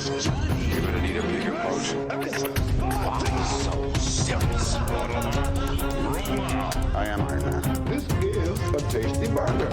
You're gonna need a bigger potion. So serious. I am Iron Man. This is a tasty burger.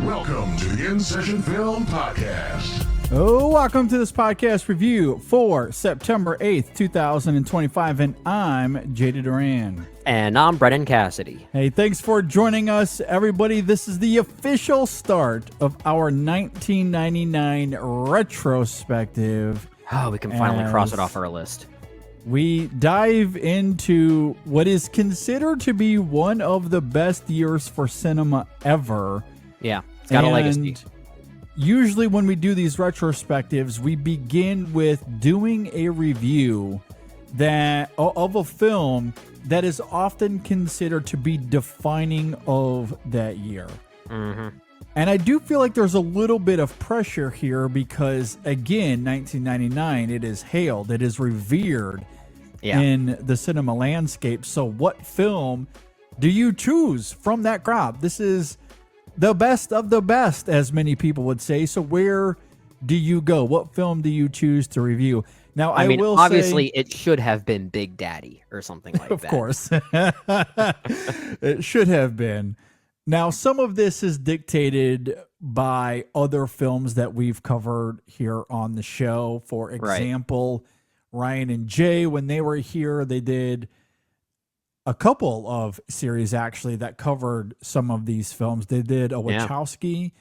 Welcome to the In Session Film Podcast. Oh, welcome to this podcast review for September 8th, 2025, and I'm Jada Duran. And I'm Brennan Cassidy. Hey, thanks for joining us, everybody. This is the official start of our 1999 retrospective. Oh, we can finally cross it off our list. We dive into what is considered to be one of the best years for cinema ever. Yeah, it's got a legacy. Usually when we do these retrospectives, we begin with doing a review of a film that is often considered to be defining of that year. Mm-hmm. And I do feel like there's a little bit of pressure here because, again, 1999, it is hailed, it is revered in the cinema landscape. So what film do you choose from that crop? This is the best of the best, as many people would say. So where do you go? What film do you choose to review? Now, I mean, obviously, it should have been Big Daddy or something like that. Of course. It should have been. Now, some of this is dictated by other films that we've covered here on the show. For example, Ryan and Jay, when they were here, they did a couple of series actually that covered some of these films. They did a Wachowski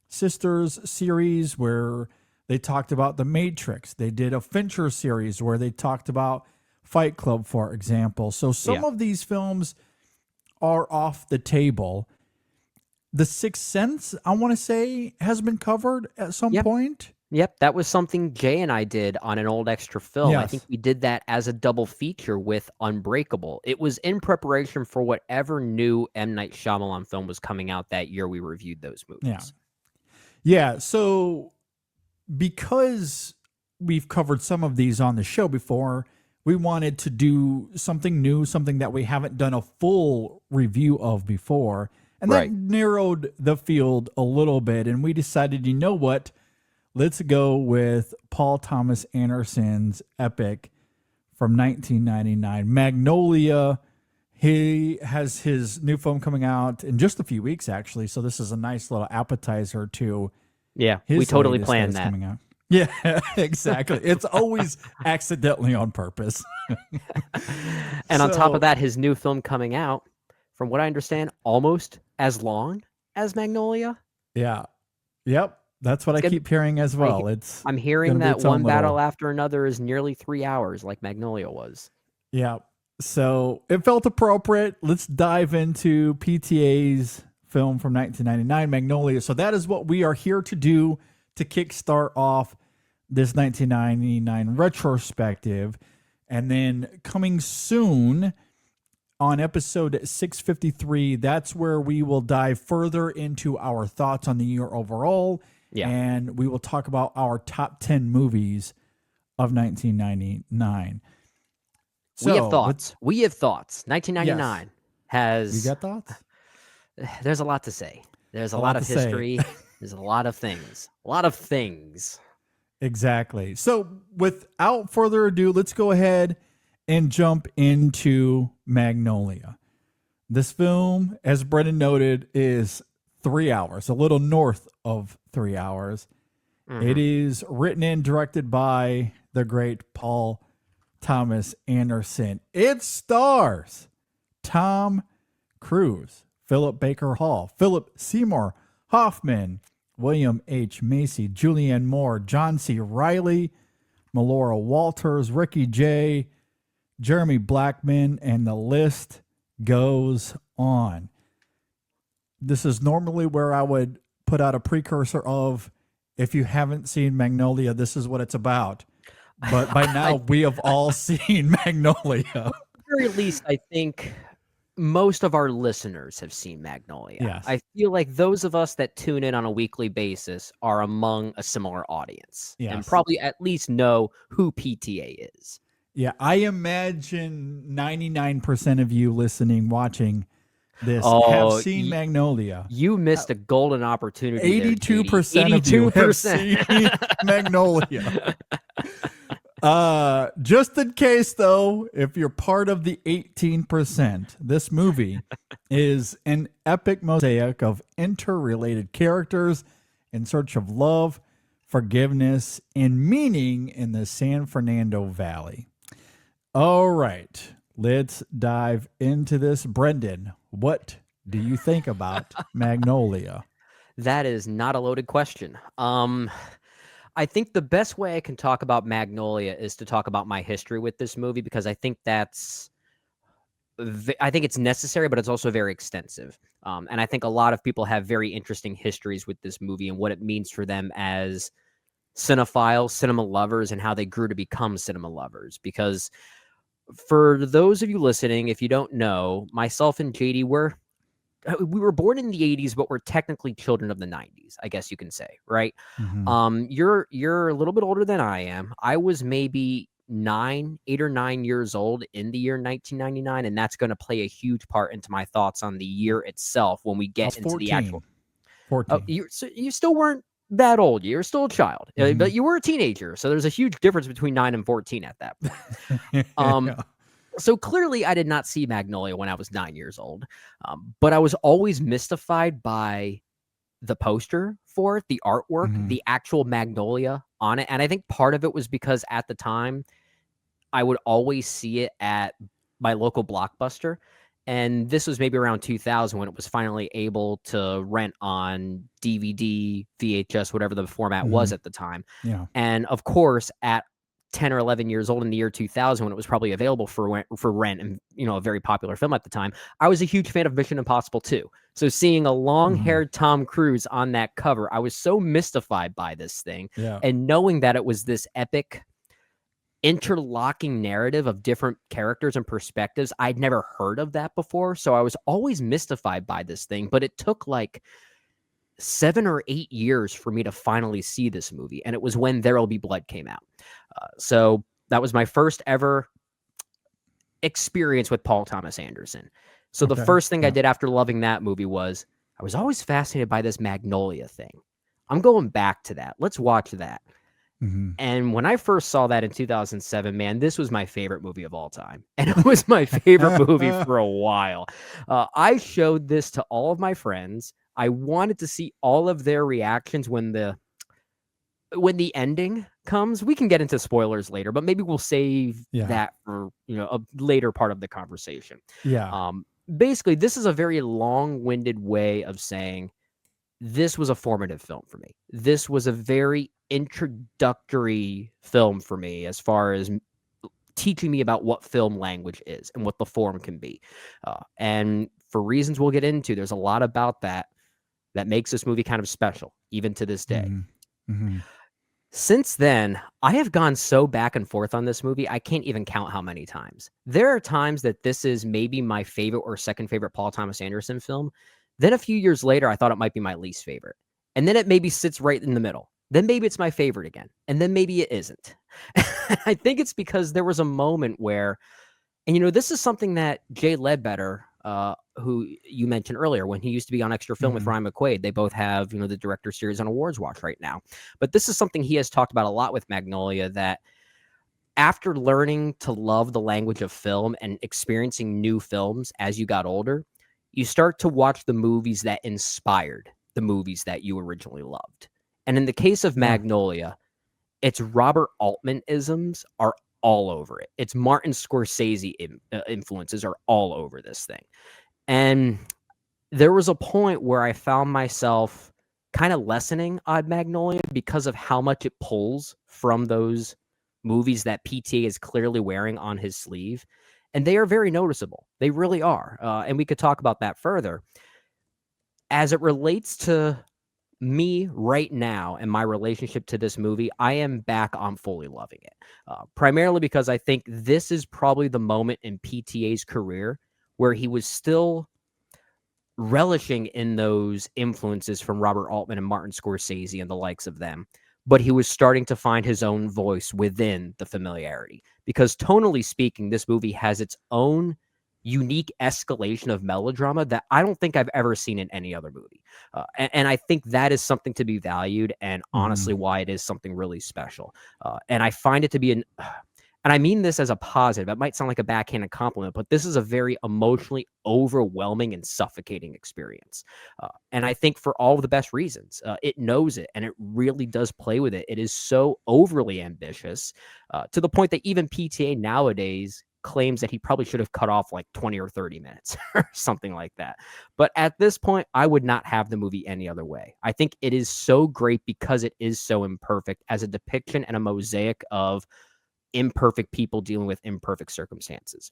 sisters series where they talked about The Matrix. They did a Fincher series where they talked about Fight Club, for example. So some of these films are off the table. The Sixth Sense, I want to say, has been covered at some point. Yep, that was something Jay and I did on an old extra film. Yes. I think we did that as a double feature with Unbreakable. It was in preparation for whatever new M. Night Shyamalan film was coming out that year we reviewed those movies. Yeah, so because we've covered some of these on the show before, we wanted to do something new, something that we haven't done a full review of before. And that narrowed the field a little bit. And we decided, you know what? Let's go with Paul Thomas Anderson's epic from 1999, Magnolia. He has his new film coming out in just a few weeks, actually. So this is a nice little appetizer to we totally planned that. Coming out. Yeah, exactly. It's always accidentally on purpose. And on top of that, his new film coming out, from what I understand, almost as long as Magnolia. Yeah. Yep. That's what I keep hearing as well. I'm hearing that one battle after another is nearly 3 hours, like Magnolia was. Yeah. So it felt appropriate. Let's dive into PTA's film from 1999, Magnolia. So that is what we are here to do to kickstart off this 1999 retrospective. And then coming soon on episode 653, that's where we will dive further into our thoughts on the year overall. Yeah. And we will talk about our top 10 movies of 1999. So, we have thoughts. 1999 has... You got thoughts? There's a lot to say. There's a lot of history. There's a lot of things. A lot of things. Exactly. So without further ado, let's go ahead and jump into Magnolia. This film, as Brendan noted, is 3 hours, a little north of 3 hours. Mm-hmm. It is written and directed by the great Paul Thomas Anderson. It stars Tom Cruise, Philip Baker Hall, Philip Seymour Hoffman, William H. Macy, Julianne Moore, John C. Reilly, Melora Walters, Ricky Jay, Jeremy Blackman, and the list goes on. This is normally where I would put out a precursor of, if you haven't seen Magnolia, this is what it's about. But by now, we have all seen Magnolia. At the very least, I think most of our listeners have seen Magnolia. Yes. I feel like those of us that tune in on a weekly basis are among a similar audience and probably at least know who PTA is. Yeah, I imagine 99% of you listening, watching this have Oh, seen Magnolia. you missed a golden opportunity there, 82% of you have seen Magnolia. Just in case, though, if you're part of the 18%, this movie is an epic mosaic of interrelated characters in search of love, forgiveness, and meaning in the San Fernando Valley. All right, let's dive into this. Brendan, what do you think about Magnolia? That is not a loaded question. I think the best way I can talk about Magnolia is to talk about my history with this movie, because I think it's necessary, but it's also very extensive. And I think a lot of people have very interesting histories with this movie and what it means for them as cinephiles, cinema lovers, and how they grew to become cinema lovers. Because for those of you listening, if you don't know, myself and JD we were born in the 80s, but we're technically children of the 90s, I guess you can say, right? Mhm. You're a little bit older than I am. I was maybe 8 or 9 years old in the year 1999, and that's going to play a huge part into my thoughts on the year itself when we I was get into the actual. 14. You still weren't that old. You're still a child, but you were a teenager. So there's a huge difference between 9 and 14 at that point. So clearly, I did not see Magnolia when I was 9 years old, but I was always mystified by the poster for it, the artwork, the actual Magnolia on it. And I think part of it was because at the time, I would always see it at my local Blockbuster. And this was maybe around 2000 when it was finally able to rent on DVD, VHS, whatever the format was at the time. Yeah. And of course, at 10 or 11 years old in the year 2000, when it was probably available for rent and, a very popular film at the time, I was a huge fan of Mission Impossible 2. So seeing a long-haired Tom Cruise on that cover, I was so mystified by this thing. Yeah. And knowing that it was this epic interlocking narrative of different characters and perspectives, I'd never heard of that before. So I was always mystified by this thing, but it took like 7 or 8 years for me to finally see this movie. And it was when There'll Be Blood came out. So that was my first ever experience with Paul Thomas Anderson. So the first thing I did after loving that movie was I was always fascinated by this Magnolia thing. I'm going back to that. Let's watch that. And when I first saw that in 2007, man, this was my favorite movie of all time. And it was my favorite movie for a while. I showed this to all of my friends. I wanted to see all of their reactions when the ending comes. We can get into spoilers later, but maybe we'll save that for a later part of the conversation. Yeah. Basically, this is a very long-winded way of saying this was a formative film for me. This was a very introductory film for me as far as teaching me about what film language is and what the form can be. And for reasons we'll get into, there's a lot about that makes this movie kind of special, even to this day. Since then, I have gone so back and forth on this movie, I can't even count how many times. There are times that this is maybe my favorite or second favorite Paul Thomas Anderson film. Then a few years later, I thought it might be my least favorite. And then it maybe sits right in the middle. Then maybe it's my favorite again. And then maybe it isn't. I think it's because there was a moment where, and this is something that Jay Ledbetter, who you mentioned earlier, when he used to be on Extra Film with Ryan McQuaid, they both have, the Director Series on Awards Watch right now. But this is something he has talked about a lot with Magnolia, that after learning to love the language of film and experiencing new films as you got older, you start to watch the movies that inspired the movies that you originally loved. And in the case of Magnolia, it's Robert Altman-isms are all over it. It's Martin Scorsese influences are all over this thing. And there was a point where I found myself kind of lessening on Magnolia because of how much it pulls from those movies that PTA is clearly wearing on his sleeve. And they are very noticeable. They really are. And we could talk about that further. As it relates to me right now and my relationship to this movie, I am back on fully loving it. Primarily because I think this is probably the moment in PTA's career where he was still relishing in those influences from Robert Altman and Martin Scorsese and the likes of them. But he was starting to find his own voice within the familiarity. Because tonally speaking, this movie has its own unique escalation of melodrama that I don't think I've ever seen in any other movie. And I think that is something to be valued, and honestly why it is something really special. And I find it to be and I mean this as a positive. It might sound like a backhanded compliment, but this is a very emotionally overwhelming and suffocating experience. And I think for all of the best reasons. It knows it, and it really does play with it. It is so overly ambitious to the point that even PTA nowadays claims that he probably should have cut off like 20 or 30 minutes or something like that. But at this point, I would not have the movie any other way. I think it is so great because it is so imperfect as a depiction and a mosaic of imperfect people dealing with imperfect circumstances.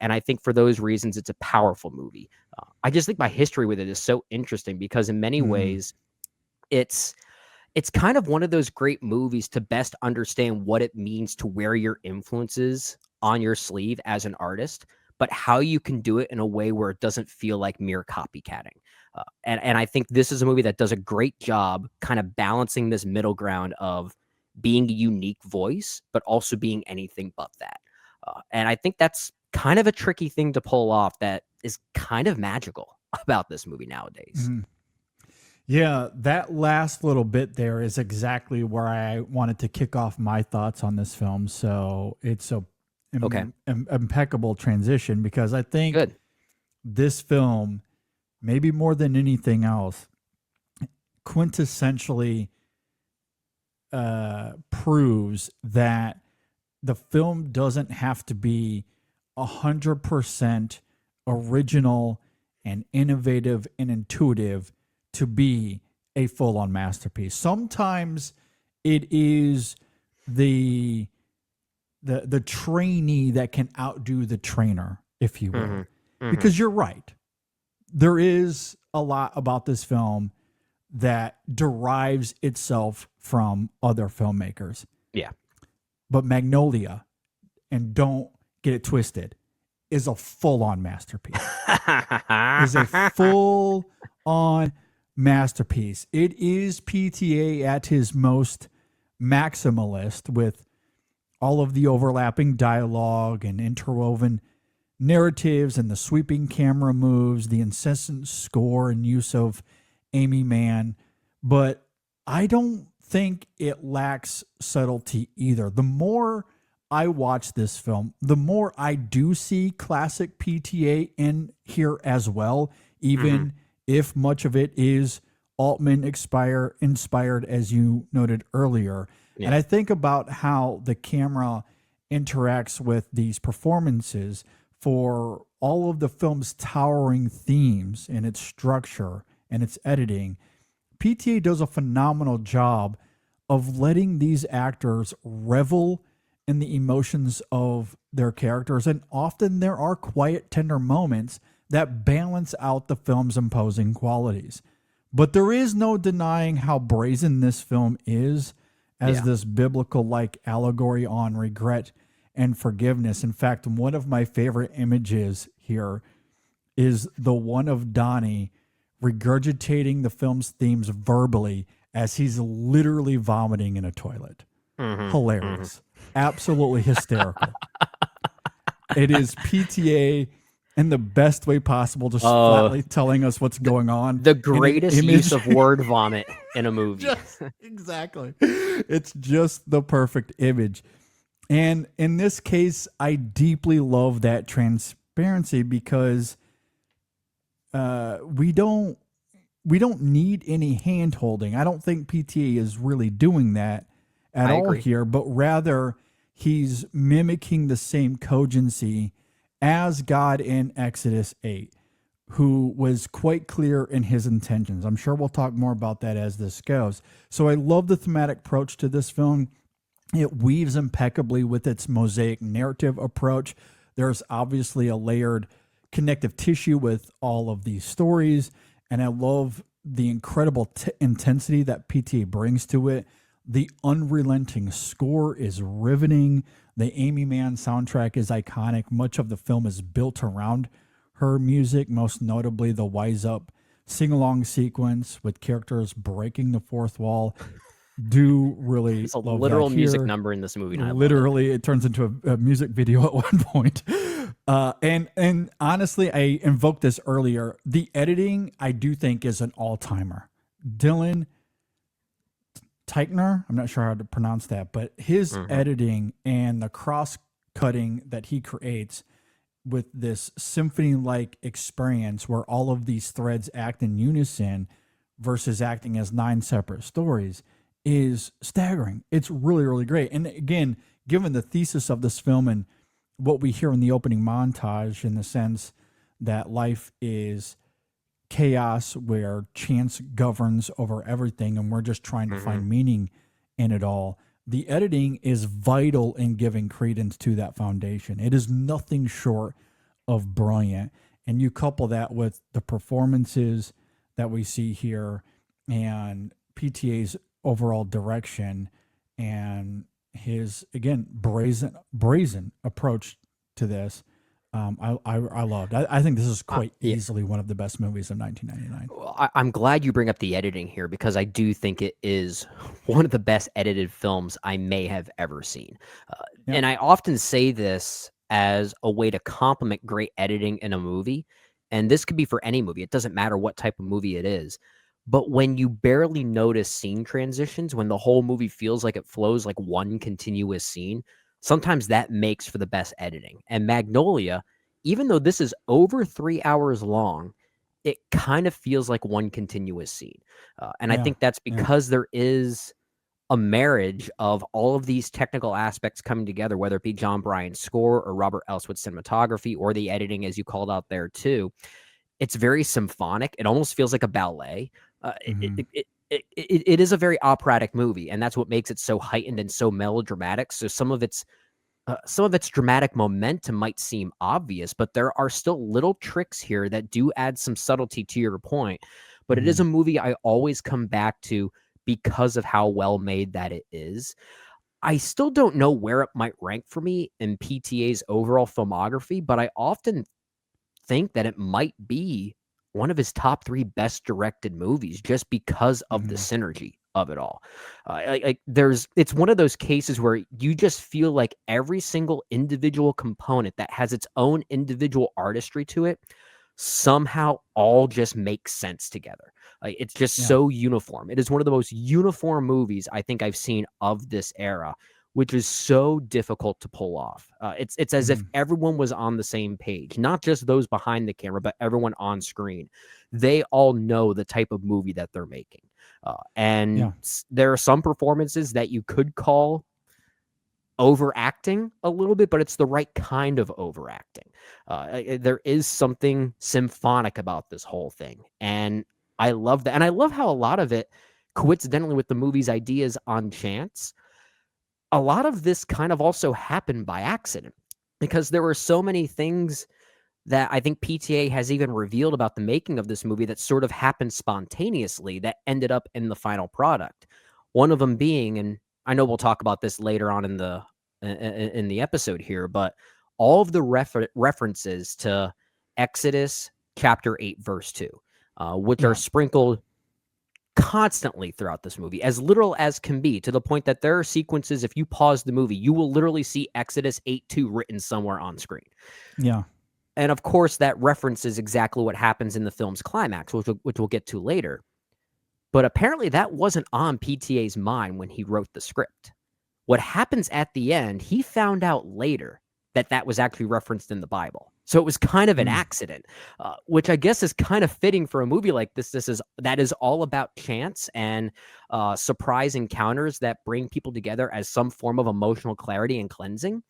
And I think for those reasons, it's a powerful movie. I just think my history with it is so interesting because in many ways, it's kind of one of those great movies to best understand what it means to wear your influences on your sleeve as an artist, but how you can do it in a way where it doesn't feel like mere copycatting. And I think this is a movie that does a great job kind of balancing this middle ground of being a unique voice, but also being anything but that. And I think that's kind of a tricky thing to pull off that is kind of magical about this movie nowadays. Yeah, that last little bit there is exactly where I wanted to kick off my thoughts on this film. So it's a impeccable transition because I think this film, maybe more than anything else, quintessentially proves that the film doesn't have to be 100% original and innovative and intuitive to be a full-on masterpiece. Sometimes it is the trainee that can outdo the trainer, if you will. Because you're right. There is a lot about this film that derives itself from other filmmakers. Yeah. But Magnolia, and don't get it twisted, is a full-on masterpiece. Is a full-on masterpiece. It is PTA at his most maximalist, with all of the overlapping dialogue and interwoven narratives and the sweeping camera moves, the incessant score and use of Amy Mann. But I don't think it lacks subtlety either. The more I watch this film, the more I do see classic PTA in here as well, even if much of it is Altman inspired, as you noted earlier. Yeah. And I think about how the camera interacts with these performances for all of the film's towering themes and its structure and its editing. PTA does a phenomenal job of letting these actors revel in the emotions of their characters. And often there are quiet, tender moments that balance out the film's imposing qualities. But there is no denying how brazen this film is as this biblical-like allegory on regret and forgiveness. In fact, one of my favorite images here is the one of Donnie regurgitating the film's themes verbally as he's literally vomiting in a toilet. Hilarious. Absolutely hysterical. It is PTA in the best way possible, just flatly telling us what's going on. The greatest use of word vomit in a movie. Exactly. It's just the perfect image. And in this case, I deeply love that transparency because we don't need any hand holding. I don't think PTA is really doing that at all here, but rather he's mimicking the same cogency as God in Exodus 8, who was quite clear in his intentions. I'm sure we'll talk more about that as this goes. So I love the thematic approach to this film. It weaves impeccably with its mosaic narrative approach. There's obviously a layered connective tissue with all of these stories, and I love the incredible intensity that PTA brings to it. The unrelenting score is riveting. The Amy Mann soundtrack is iconic. Much of the film is built around her music, most notably the Wise Up sing-along sequence with characters breaking the fourth wall. Do really it's a literal music number in this movie. Literally, it turns into a music video at one point. And honestly, I invoked this earlier. The editing, I do think, is an all timer. Dylan Teichner, I'm not sure how to pronounce that, but his editing and the cross cutting that he creates with this symphony like experience where all of these threads act in unison versus acting as 9 separate stories is staggering. It's really, really great. And again, given the thesis of this film and what we hear in the opening montage, in the sense that life is chaos where chance governs over everything and we're just trying to find meaning in it all. The editing is vital in giving credence to that foundation. It is nothing short of brilliant. And you couple that with the performances that we see here and PTA's overall direction and his, again, brazen approach to this. I loved. I think this is quite easily one of the best movies of 1999. Well, I'm glad you bring up the editing here because I do think it is one of the best edited films I may have ever seen. And I often say this as a way to compliment great editing in a movie. And this could be for any movie. It doesn't matter what type of movie it is. But when you barely notice scene transitions, when the whole movie feels like it flows like one continuous scene, sometimes that makes for the best editing. And Magnolia, even though this is over 3 hours long, it kind of feels like one continuous scene. And I think that's because there is a marriage of all of these technical aspects coming together, whether it be John Bryan's score or Robert Elswit's cinematography or the editing, as you called out there too. It's very symphonic. It almost feels like a ballet. It is a very operatic movie, and that's what makes it so heightened and so melodramatic. So some of its dramatic momentum might seem obvious, but there are still little tricks here that do add some subtlety to your point. But it is a movie I always come back to because of how well made that it is. I still don't know where it might rank for me in PTA's overall filmography, but I often think that it might be one of his top 3 best directed movies just because of the synergy of it all. It's one of those cases where you just feel like every single individual component that has its own individual artistry to it somehow all just makes sense together. It's just so uniform. It is one of the most uniform movies I think I've seen of this era, which is so difficult to pull off. It's as if everyone was on the same page, not just those behind the camera, but everyone on screen. They all know the type of movie that they're making. There are some performances that you could call overacting a little bit, but it's the right kind of overacting. There is something symphonic about this whole thing. And I love that. And I love how a lot of it, coincidentally with the movie's ideas on chance, a lot of this kind of also happened by accident because there were so many things that I think PTA has even revealed about the making of this movie that sort of happened spontaneously that ended up in the final product. One of them being, and I know we'll talk about this later on in the episode here, but all of the references to Exodus chapter 8, verse 2, which are sprinkled constantly throughout this movie, as literal as can be, to the point that there are sequences, if you pause the movie, you will literally see Exodus 8:2 written somewhere on screen. Yeah. And of course, that references exactly what happens in the film's climax, which we'll get to later. But apparently that wasn't on PTA's mind when he wrote the script. What happens at the end, he found out later that was actually referenced in the Bible. So it was kind of an accident, which I guess is kind of fitting for a movie like this. That is all about chance and surprise encounters that bring people together as some form of emotional clarity and cleansing.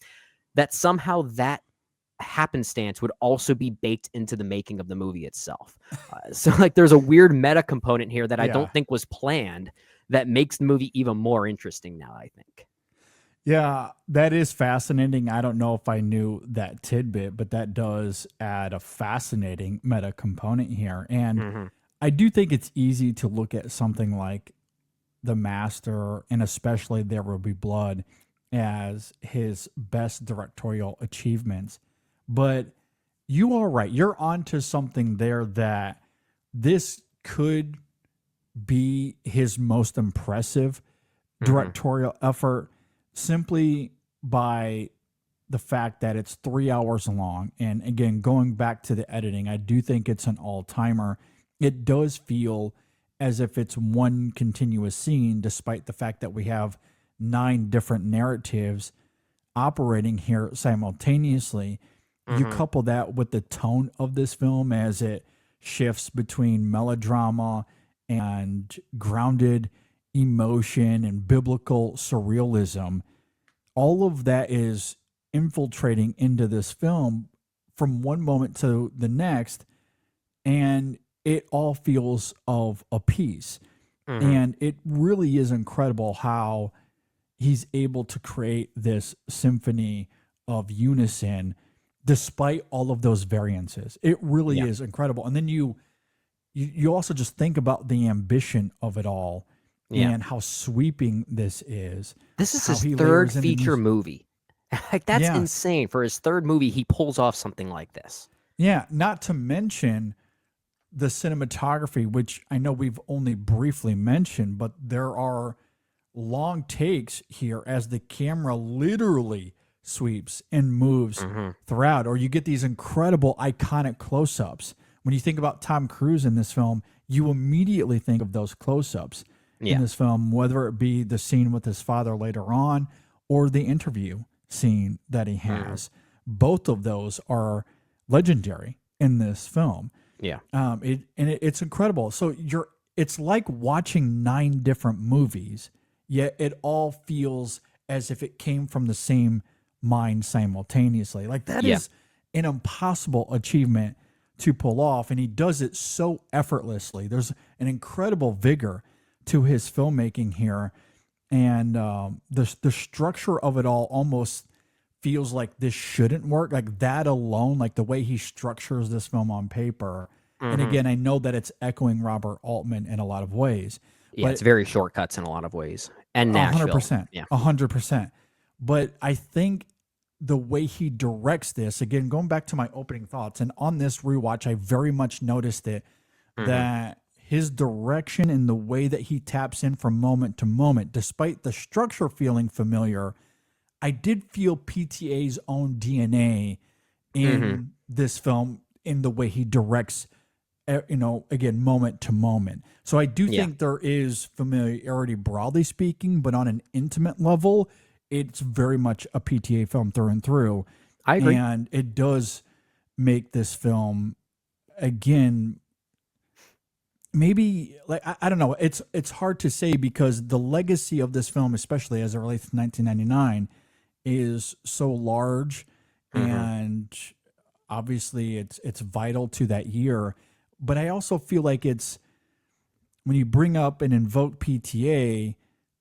That somehow that happenstance would also be baked into the making of the movie itself. So like there's a weird meta component here that I don't think was planned that makes the movie even more interesting now, I think. Yeah, that is fascinating. I don't know if I knew that tidbit, but that does add a fascinating meta component here. And I do think it's easy to look at something like The Master and especially There Will Be Blood as his best directorial achievements. But you are right. You're onto something there that this could be his most impressive directorial effort simply by the fact that it's 3 hours long. And again, going back to the editing, I do think it's an all timer. It does feel as if it's one continuous scene, despite the fact that we have 9 different narratives operating here simultaneously. You couple that with the tone of this film as it shifts between melodrama and grounded emotion and biblical surrealism. All of that is infiltrating into this film from one moment to the next, and it all feels of a piece. And it really is incredible how he's able to create this symphony of unison despite all of those variances. It really is incredible. And then you also just think about the ambition of it all and how sweeping this is. This is how his he third layers in the feature music. movie. Like, that's Yeah. insane. For his third movie, he pulls off something like this. Yeah, not to mention the cinematography, which I know we've only briefly mentioned, but there are long takes here as the camera literally sweeps and moves throughout, or you get these incredible iconic close-ups. When you think about Tom Cruise in this film, you immediately think of those close-ups in this film, whether it be the scene with his father later on or the interview scene that he has. Both of those are legendary in this film. Yeah. It's incredible. So it's like watching 9 different movies, yet it all feels as if it came from the same mind simultaneously. Like, that is an impossible achievement to pull off, and he does it so effortlessly. There's an incredible vigor to his filmmaking here, and the structure of it all almost feels like this shouldn't work. Like, that alone, like the way he structures this film on paper. And again, I know that it's echoing Robert Altman in a lot of ways. Yeah, but it's very shortcuts in a lot of ways. And Nashville. 100%. Yeah. 100%. But I think the way he directs this, again, going back to my opening thoughts, and on this rewatch, I very much noticed it, that his direction and the way that he taps in from moment to moment, despite the structure feeling familiar, I did feel PTA's own DNA in this film, in the way he directs, again, moment to moment. So I do think there is familiarity, broadly speaking, but on an intimate level, it's very much a PTA film through and through. I agree. And it does make this film, again, maybe, like, I don't know. It's hard to say, because the legacy of this film, especially as it relates to 1999, is so large, and obviously it's vital to that year. But I also feel like it's, when you bring up and invoke PTA,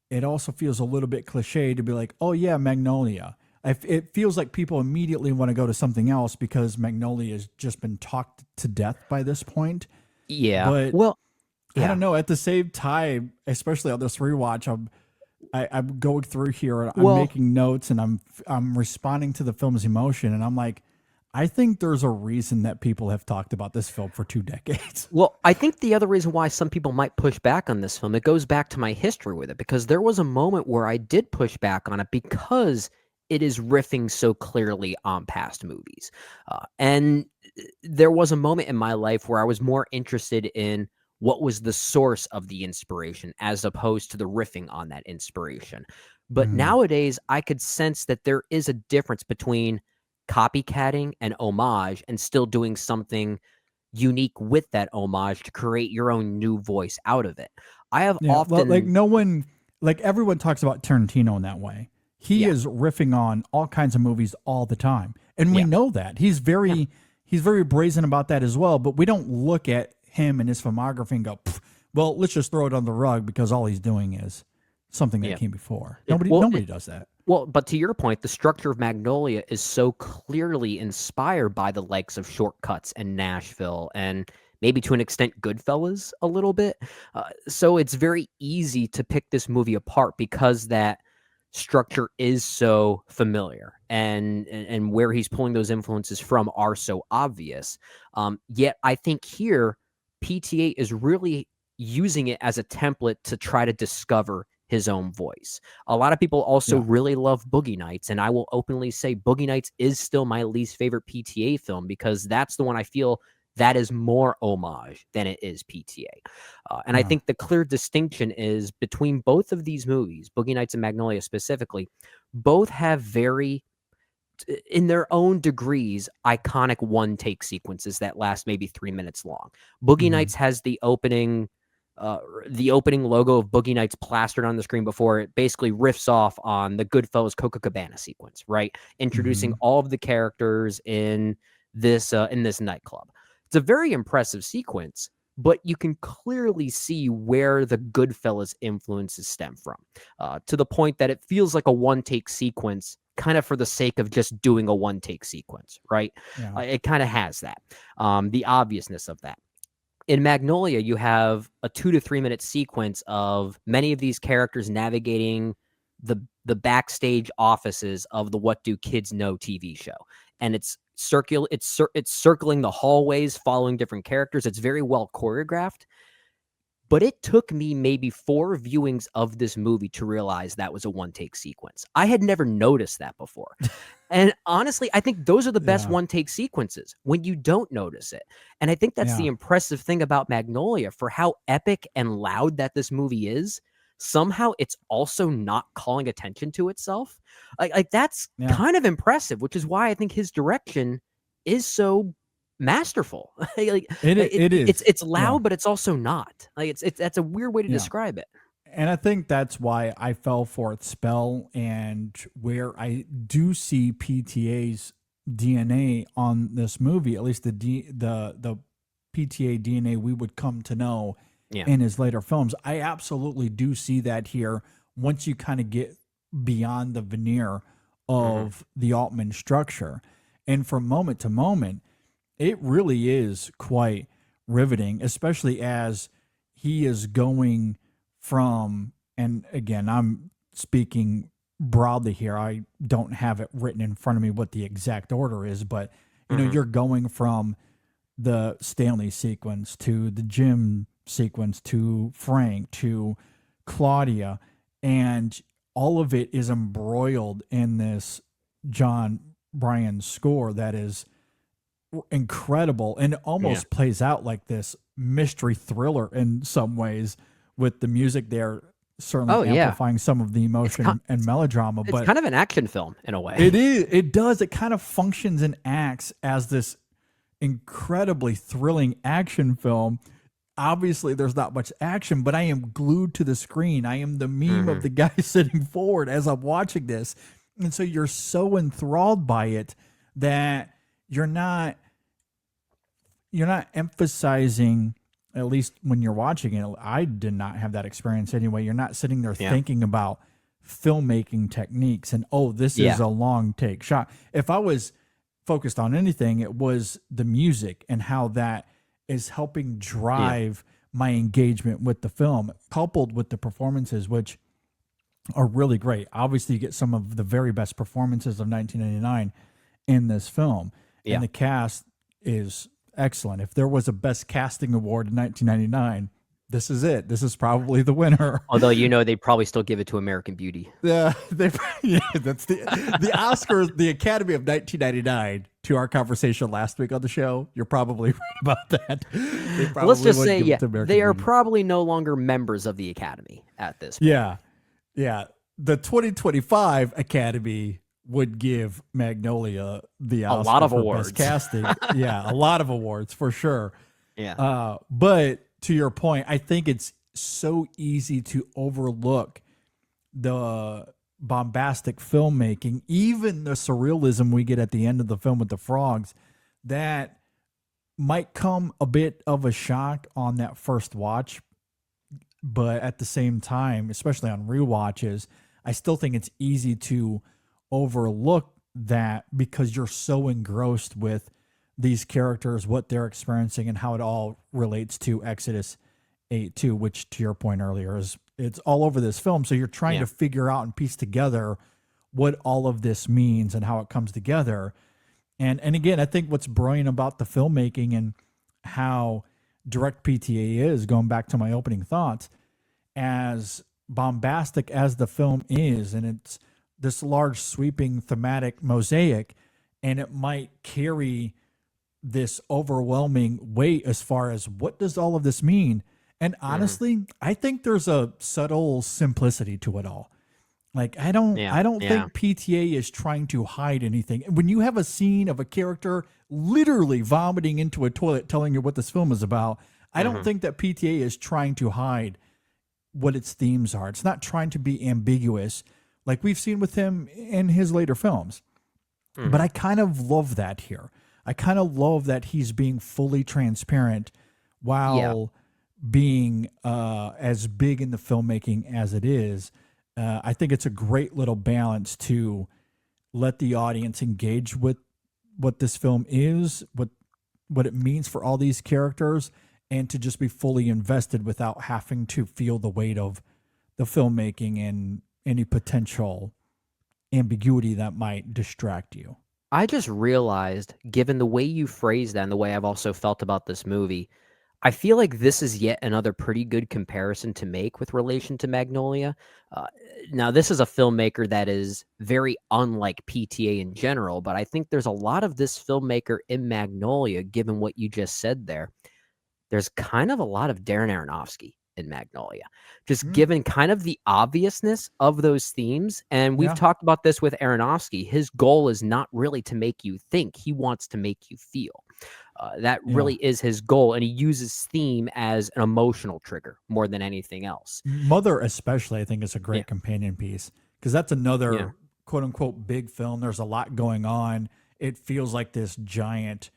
it also feels a little bit cliche to be like, oh yeah, Magnolia. It feels like people immediately want to go to something else because Magnolia has just been talked to death by this point. Yeah. But well, I don't know. At the same time, especially on this rewatch, I'm going through here and I'm making notes, and I'm responding to the film's emotion, and I'm like, I think there's a reason that people have talked about this film for 2 decades. Well, I think the other reason why some people might push back on this film, it goes back to my history with it, because there was a moment where I did push back on it because it is riffing so clearly on past movies. And there was a moment in my life where I was more interested in what was the source of the inspiration as opposed to the riffing on that inspiration. But nowadays, I could sense that there is a difference between copycatting and homage and still doing something unique with that homage to create your own new voice out of it. I have often like everyone talks about Tarantino in that way. He is riffing on all kinds of movies all the time, and we know that he's very brazen about that as well. But we don't look at him and his filmography and go, well, let's just throw it on the rug because all he's doing is something that came before. Nobody does that. Well, but to your point, the structure of Magnolia is so clearly inspired by the likes of Shortcuts and Nashville, and maybe to an extent Goodfellas a little bit. So it's very easy to pick this movie apart because that structure is so familiar, and where he's pulling those influences from are so obvious. Yet I think here PTA is really using it as a template to try to discover his own voice. A lot of people also really love Boogie Nights, and I will openly say Boogie Nights is still my least favorite PTA film because that's the one I feel that is more homage than it is PTA. And I think the clear distinction is between both of these movies, Boogie Nights and Magnolia specifically, both have very, in their own degrees, iconic one-take sequences that last maybe 3 minutes long. Boogie Nights has the opening logo of Boogie Nights plastered on the screen before it basically riffs off on the Goodfellas Coca Cabana sequence, right? Introducing all of the characters in this nightclub. It's a very impressive sequence, but you can clearly see where the Goodfellas influences stem from, to the point that it feels like a one-take sequence kind of for the sake of just doing a one-take sequence, right? It kind of has that, the obviousness of that. In Magnolia, you have a 2 to 3 minute sequence of many of these characters navigating the backstage offices of the What Do Kids Know TV show. And it's circling the hallways, following different characters. It's very well choreographed. But it took me maybe 4 viewings of this movie to realize that was a one-take sequence. I had never noticed that before. And honestly, I think those are the best one-take sequences when you don't notice it. And I think that's the impressive thing about Magnolia. For how epic and loud that this movie is, somehow it's also not calling attention to itself. Like that's kind of impressive, which is why I think his direction is so masterful. It is. It's loud, but it's also not. Like that's a weird way to describe it. And I think that's why I fell for its spell, and where I do see PTA's DNA on this movie, at least the PTA DNA we would come to know in his later films. I absolutely do see that here once you kind of get beyond the veneer of the Altman structure. And from moment to moment, it really is quite riveting, especially as he is going from, and again, I'm speaking broadly here. I don't have it written in front of me what the exact order is, but you know, you're going from the Stanley sequence to the Jim sequence to Frank to Claudia, and all of it is embroiled in this John Bryan score that is incredible, and it almost plays out like this mystery thriller in some ways, with the music there certainly amplifying some of the emotion and melodrama. It's but kind of an action film in a way. It is. It does. It kind of functions and acts as this incredibly thrilling action film. Obviously, there's not much action, but I am glued to the screen. I am the meme of the guy sitting forward as I'm watching this. And so you're so enthralled by it that you're not emphasizing, at least when you're watching it. I did not have that experience anyway. You're not sitting there thinking about filmmaking techniques and, oh, this is a long take shot. If I was focused on anything, it was the music and how that is helping drive my engagement with the film, coupled with the performances, which are really great. Obviously, you get some of the very best performances of 1999 in this film. And the cast is excellent. If there was a best casting award in 1999, this is it. This is probably the winner. Although, you know, they'd probably still give it to American Beauty. That's the Oscars, the Academy of 1999. To our conversation last week on the show, you're probably right about that. Let's just say, they are probably no longer members of the Academy at this point. Yeah. The 2025 Academy would give Magnolia the Oscar a lot of for awards. Best casting. A lot of awards for sure. Yeah. But to your point, I think it's so easy to overlook the bombastic filmmaking, even the surrealism we get at the end of the film with the frogs, that might come a bit of a shock on that first watch. But at the same time, especially on rewatches, I still think it's easy to overlook that because you're so engrossed with these characters, what they're experiencing, and how it all relates to Exodus 8:2, which, to your point earlier, is it's all over this film. So you're trying to figure out and piece together what all of this means and how it comes together. And again, I think what's brilliant about the filmmaking and how direct PTA is, going back to my opening thoughts, as bombastic as the film is, and it's this large sweeping thematic mosaic, and it might carry this overwhelming weight as far as what does all of this mean. And honestly, I think there's a subtle simplicity to it all. Like Yeah. I don't Yeah. think PTA is trying to hide anything. When you have a scene of a character literally vomiting into a toilet telling you what this film is about, I don't think that PTA is trying to hide what its themes are. It's not trying to be ambiguous like we've seen with him in his later films. But I kind of love that here. I kind of love that he's being fully transparent while being as big in the filmmaking as it is. I think it's a great little balance to let the audience engage with what this film is, what it means for all these characters, and to just be fully invested without having to feel the weight of the filmmaking and any potential ambiguity that might distract you. I just realized, given the way you phrased that and the way I've also felt about this movie, I feel like this is yet another pretty good comparison to make with relation to Magnolia. Uh, Now, this is a filmmaker that is very unlike PTA in general, but I think there's a lot of this filmmaker in Magnolia, given what you just said there. There's kind of a lot of Darren Aronofsky in Magnolia, just given kind of the obviousness of those themes. And we've Yeah. talked about this with Aronofsky. His goal is not really to make you think, he wants to make you feel. That really is his goal. And he uses theme as an emotional trigger more than anything else. Mother, especially, I think is a great Yeah. companion piece because that's another Yeah. quote unquote big film. There's a lot going on. It feels like this giant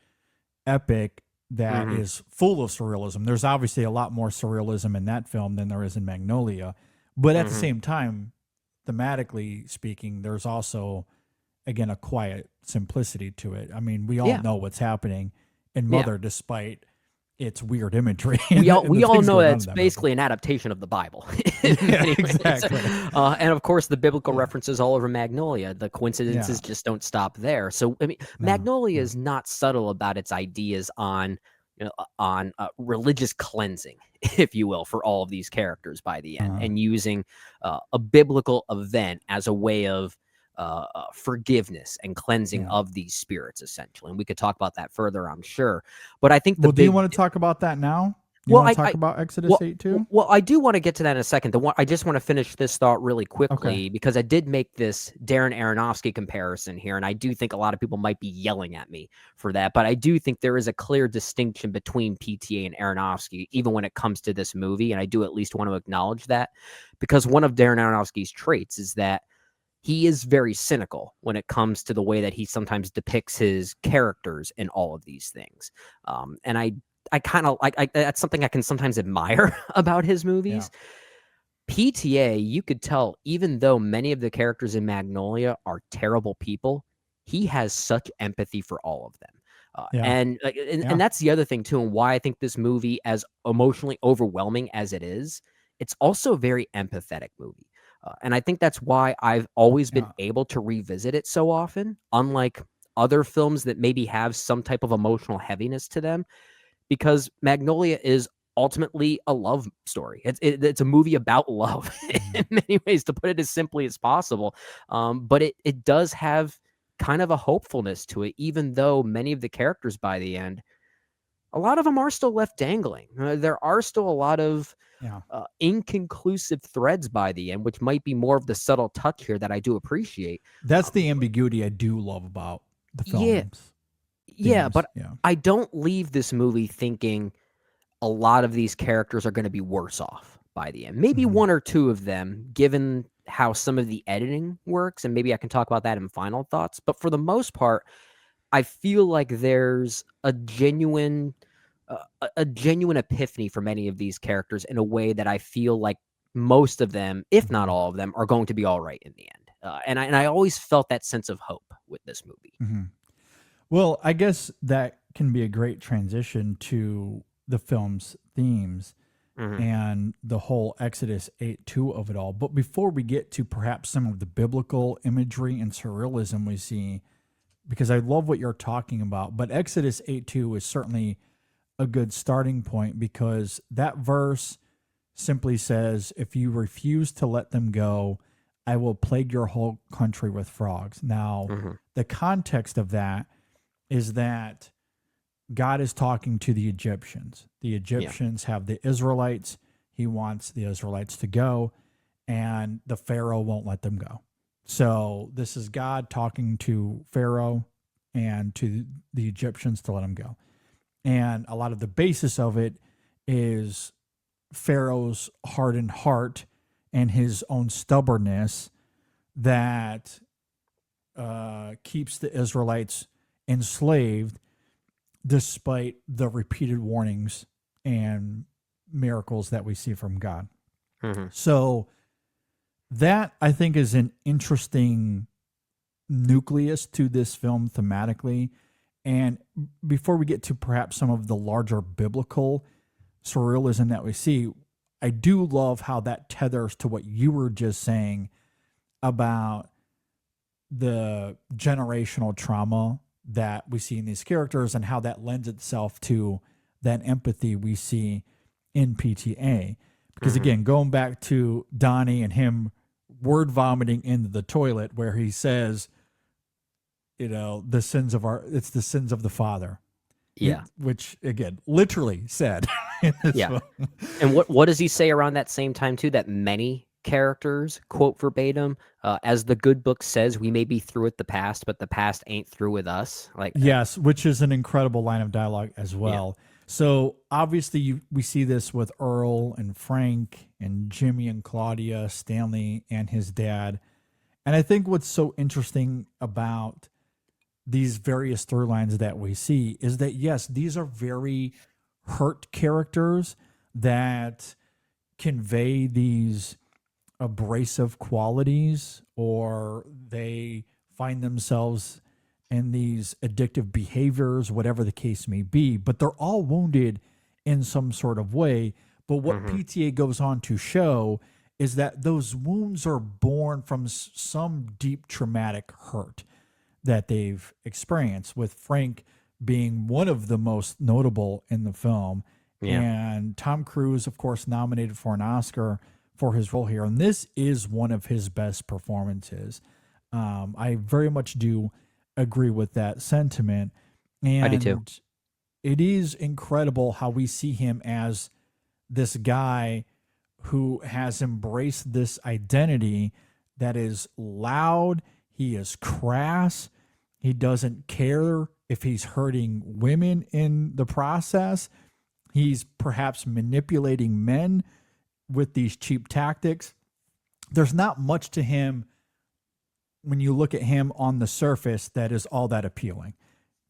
epic that is full of surrealism. There's obviously a lot more surrealism in that film than there is in Magnolia. But at the same time, thematically speaking, there's also, again, a quiet simplicity to it. I mean, we all know what's happening in Mother, despite its weird imagery. We all and the know things going that on it's in that basically an adaptation of the Bible. movie. In Yeah, many ways. exactly. And of course, the biblical references all over Magnolia. The coincidences Yeah. just don't stop there. So, I mean, Magnolia is not subtle about its ideas on religious cleansing, if you will, for all of these characters by the end, and using a biblical event as a way of forgiveness and cleansing of these spirits, essentially. And we could talk about that further, I'm sure. But I think Well, do you want to talk about that now? You Well, want to I- talk about Exodus 8 too? Well, I do want to get to that in a second. I just want to finish this thought really quickly because I did make this Darren Aronofsky comparison here, and I do think a lot of people might be yelling at me for that. But I do think there is a clear distinction between PTA and Aronofsky, even when it comes to this movie, and I do at least want to acknowledge that because one of Darren Aronofsky's traits is that he is very cynical when it comes to the way that he sometimes depicts his characters in all of these things. And I kind of like that's something I can sometimes admire about his movies. PTA, you could tell, even though many of the characters in Magnolia are terrible people, he has such empathy for all of them. And that's the other thing too, and why I think this movie, as emotionally overwhelming as it is, it's also a very empathetic movie. And I think that's why I've always been able to revisit it so often, unlike other films that maybe have some type of emotional heaviness to them, because Magnolia is ultimately a love story. It's a movie about love in many ways, to put it as simply as possible. But it does have kind of a hopefulness to it, even though many of the characters by the end, a lot of them are still left dangling. There are still a lot of inconclusive threads by the end, which might be more of the subtle touch here that I do appreciate. That's the ambiguity I do love about the films. Yeah, themes, but I don't leave this movie thinking a lot of these characters are going to be worse off by the end. Maybe one or two of them, given how some of the editing works, and maybe I can talk about that in final thoughts. But for the most part, I feel like there's a genuine epiphany for many of these characters in a way that I feel like most of them, if not all of them, are going to be all right in the end. And I always felt that sense of hope with this movie. Well, I guess that can be a great transition to the film's themes and the whole Exodus 8:2 of it all. But before we get to perhaps some of the biblical imagery and surrealism we see, because I love what you're talking about, but Exodus 8:2 is certainly a good starting point because that verse simply says, if you refuse to let them go, I will plague your whole country with frogs. Now, the context of that is that God is talking to the Egyptians. The Egyptians have the Israelites. He wants the Israelites to go, and the Pharaoh won't let them go. So this is God talking to Pharaoh and to the Egyptians to let them go. And a lot of the basis of it is Pharaoh's hardened heart and his own stubbornness that keeps the Israelites enslaved despite the repeated warnings and miracles that we see from God. So that, I think, is an interesting nucleus to this film thematically. And before we get to perhaps some of the larger biblical surrealism that we see, I do love how that tethers to what you were just saying about the generational trauma that we see in these characters and how that lends itself to that empathy we see in PTA. Because again, going back to Donnie and him word vomiting into the toilet where he says, it's the sins of the father. Yeah. Which again, literally said in this film. And what does he say around that same time too? That many characters, quote verbatim, as the good book says, we may be through with the past, but the past ain't through with us. Like, yes, which is an incredible line of dialogue as well. So obviously we see this with Earl and Frank and Jimmy and Claudia, Stanley and his dad. And I think what's so interesting about these various through lines that we see is that, yes, these are very hurt characters that convey these abrasive qualities, or they find themselves in these addictive behaviors, whatever the case may be, but they're all wounded in some sort of way. But what PTA goes on to show is that those wounds are born from some deep traumatic hurt that they've experienced, with Frank being one of the most notable in the film. And Tom Cruise, of course, nominated for an Oscar for his role here. And this is one of his best performances. I very much do agree with that sentiment. And I do too. It is incredible how we see him as this guy who has embraced this identity that is loud. He is crass. He doesn't care if he's hurting women in the process. He's perhaps manipulating men with these cheap tactics. There's not much to him when you look at him on the surface that is all that appealing.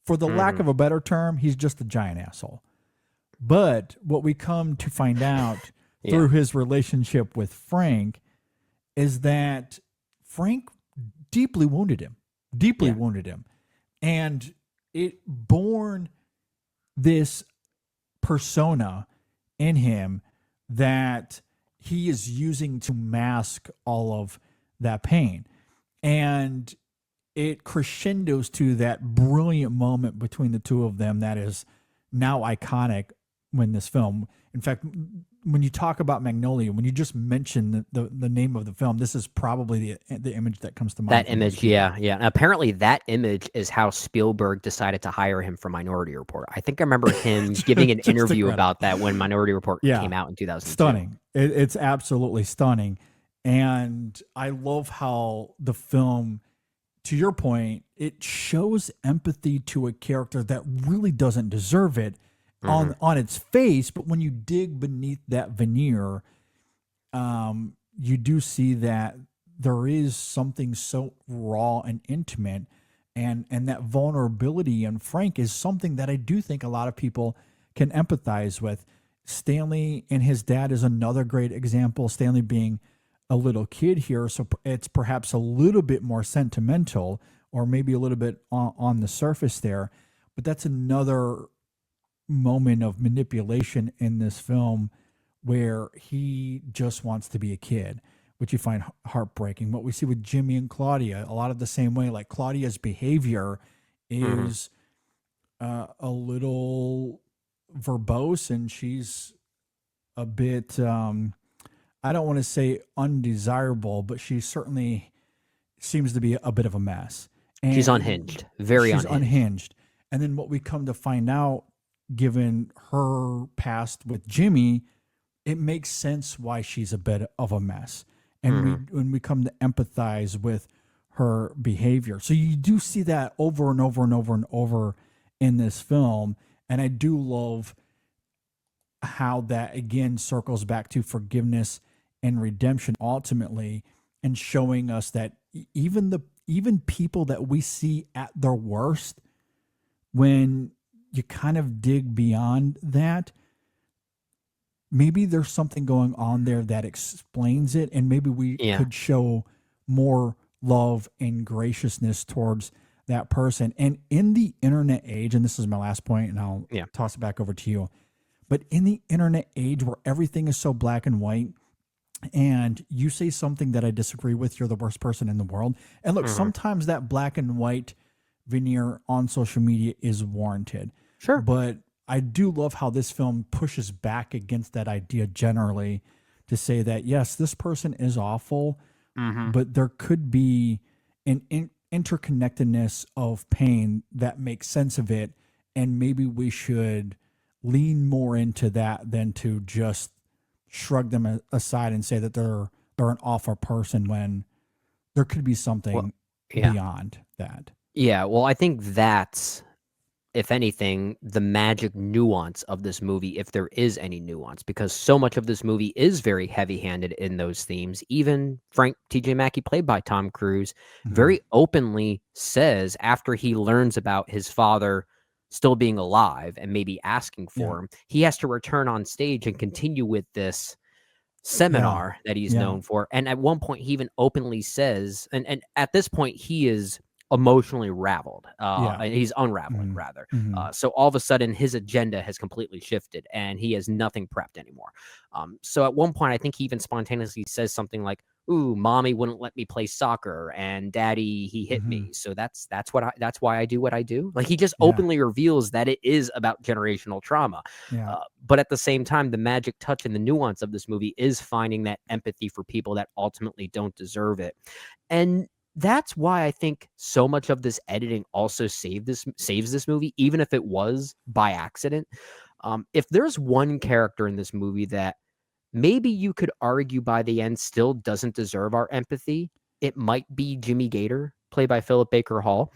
For the lack of a better term, he's just a giant asshole. But what we come to find out through his relationship with Frank is that Frank deeply wounded him. And it born this persona in him that he is using to mask all of that pain. And it crescendos to that brilliant moment between the two of them that is now iconic when this film. In fact, when you talk about Magnolia, when you just mention the name of the film, this is probably the image that comes to mind. That image, yeah. And apparently that image is how Spielberg decided to hire him for Minority Report. I think I remember him giving an interview about that when Minority Report came out in 2002. Stunning. It's absolutely stunning. And I love how the film, to your point, it shows empathy to a character that really doesn't deserve it on its face, but when you dig beneath that veneer, you do see that there is something so raw and intimate, and that vulnerability in Frank is something that I do think a lot of people can empathize with. Stanley and his dad is another great example. Stanley being a little kid here, so it's perhaps a little bit more sentimental, or maybe a little bit on the surface there, but that's another moment of manipulation in this film where he just wants to be a kid, which you find heartbreaking. What we see with Jimmy and Claudia, a lot of the same way. Like, Claudia's behavior is a little verbose, and she's a bit, I don't want to say undesirable, but she certainly seems to be a bit of a mess. She's And unhinged, very she's unhinged. unhinged. And then what we come to find out, given her past with Jimmy, it makes sense why she's a bit of a mess. And Mhm. when we come to empathize with her behavior. So you do see that over and over and over and over in this film. And I do love how that again circles back to forgiveness and redemption ultimately, and showing us that even people that we see at their worst, when you kind of dig beyond that, maybe there's something going on there that explains it, and maybe we Yeah. could show more love and graciousness towards that person. And in the internet age, and this is my last point, and I'll Yeah. toss it back over to you. But in the internet age where everything is so black and white, and you say something that I disagree with, you're the worst person in the world. And look, Mhm. sometimes that black and white veneer on social media is warranted. Sure. But I do love how this film pushes back against that idea generally, to say that, yes, this person is awful, Mhm. but there could be an interconnectedness of pain that makes sense of it. And maybe we should lean more into that than to just shrug them aside and say that they're an awful person, when there could be Well, something yeah. beyond that. Yeah, well, I think that's, if anything, the magic nuance of this movie, if there is any nuance, because so much of this movie is very heavy-handed in those themes. Even Frank T.J. Mackey, played by Tom Cruise, Mhm. very openly says, after he learns about his father still being alive and maybe asking Yeah. for him, he has to return on stage and continue with this Yeah. seminar that he's Yeah. known for. And at one point, he even openly says, and at this point, he is emotionally raveled. Yeah. He's unraveling, Mhm. rather. Mhm. So all of a sudden, his agenda has completely shifted, and he has nothing prepped anymore. So at one point, I think he even spontaneously says something like, "Ooh, mommy wouldn't let me play soccer, and daddy, he hit Mhm. me. So that's why I do what I do." Like, he just Yeah. openly reveals that it is about generational trauma. Yeah. But at the same time, the magic touch and the nuance of this movie is finding that empathy for people that ultimately don't deserve it. And that's why I think so much of this editing also saves this movie, even if it was by accident. If there's one character in this movie that maybe you could argue by the end still doesn't deserve our empathy, it might be Jimmy Gator, played by Philip Baker Hall.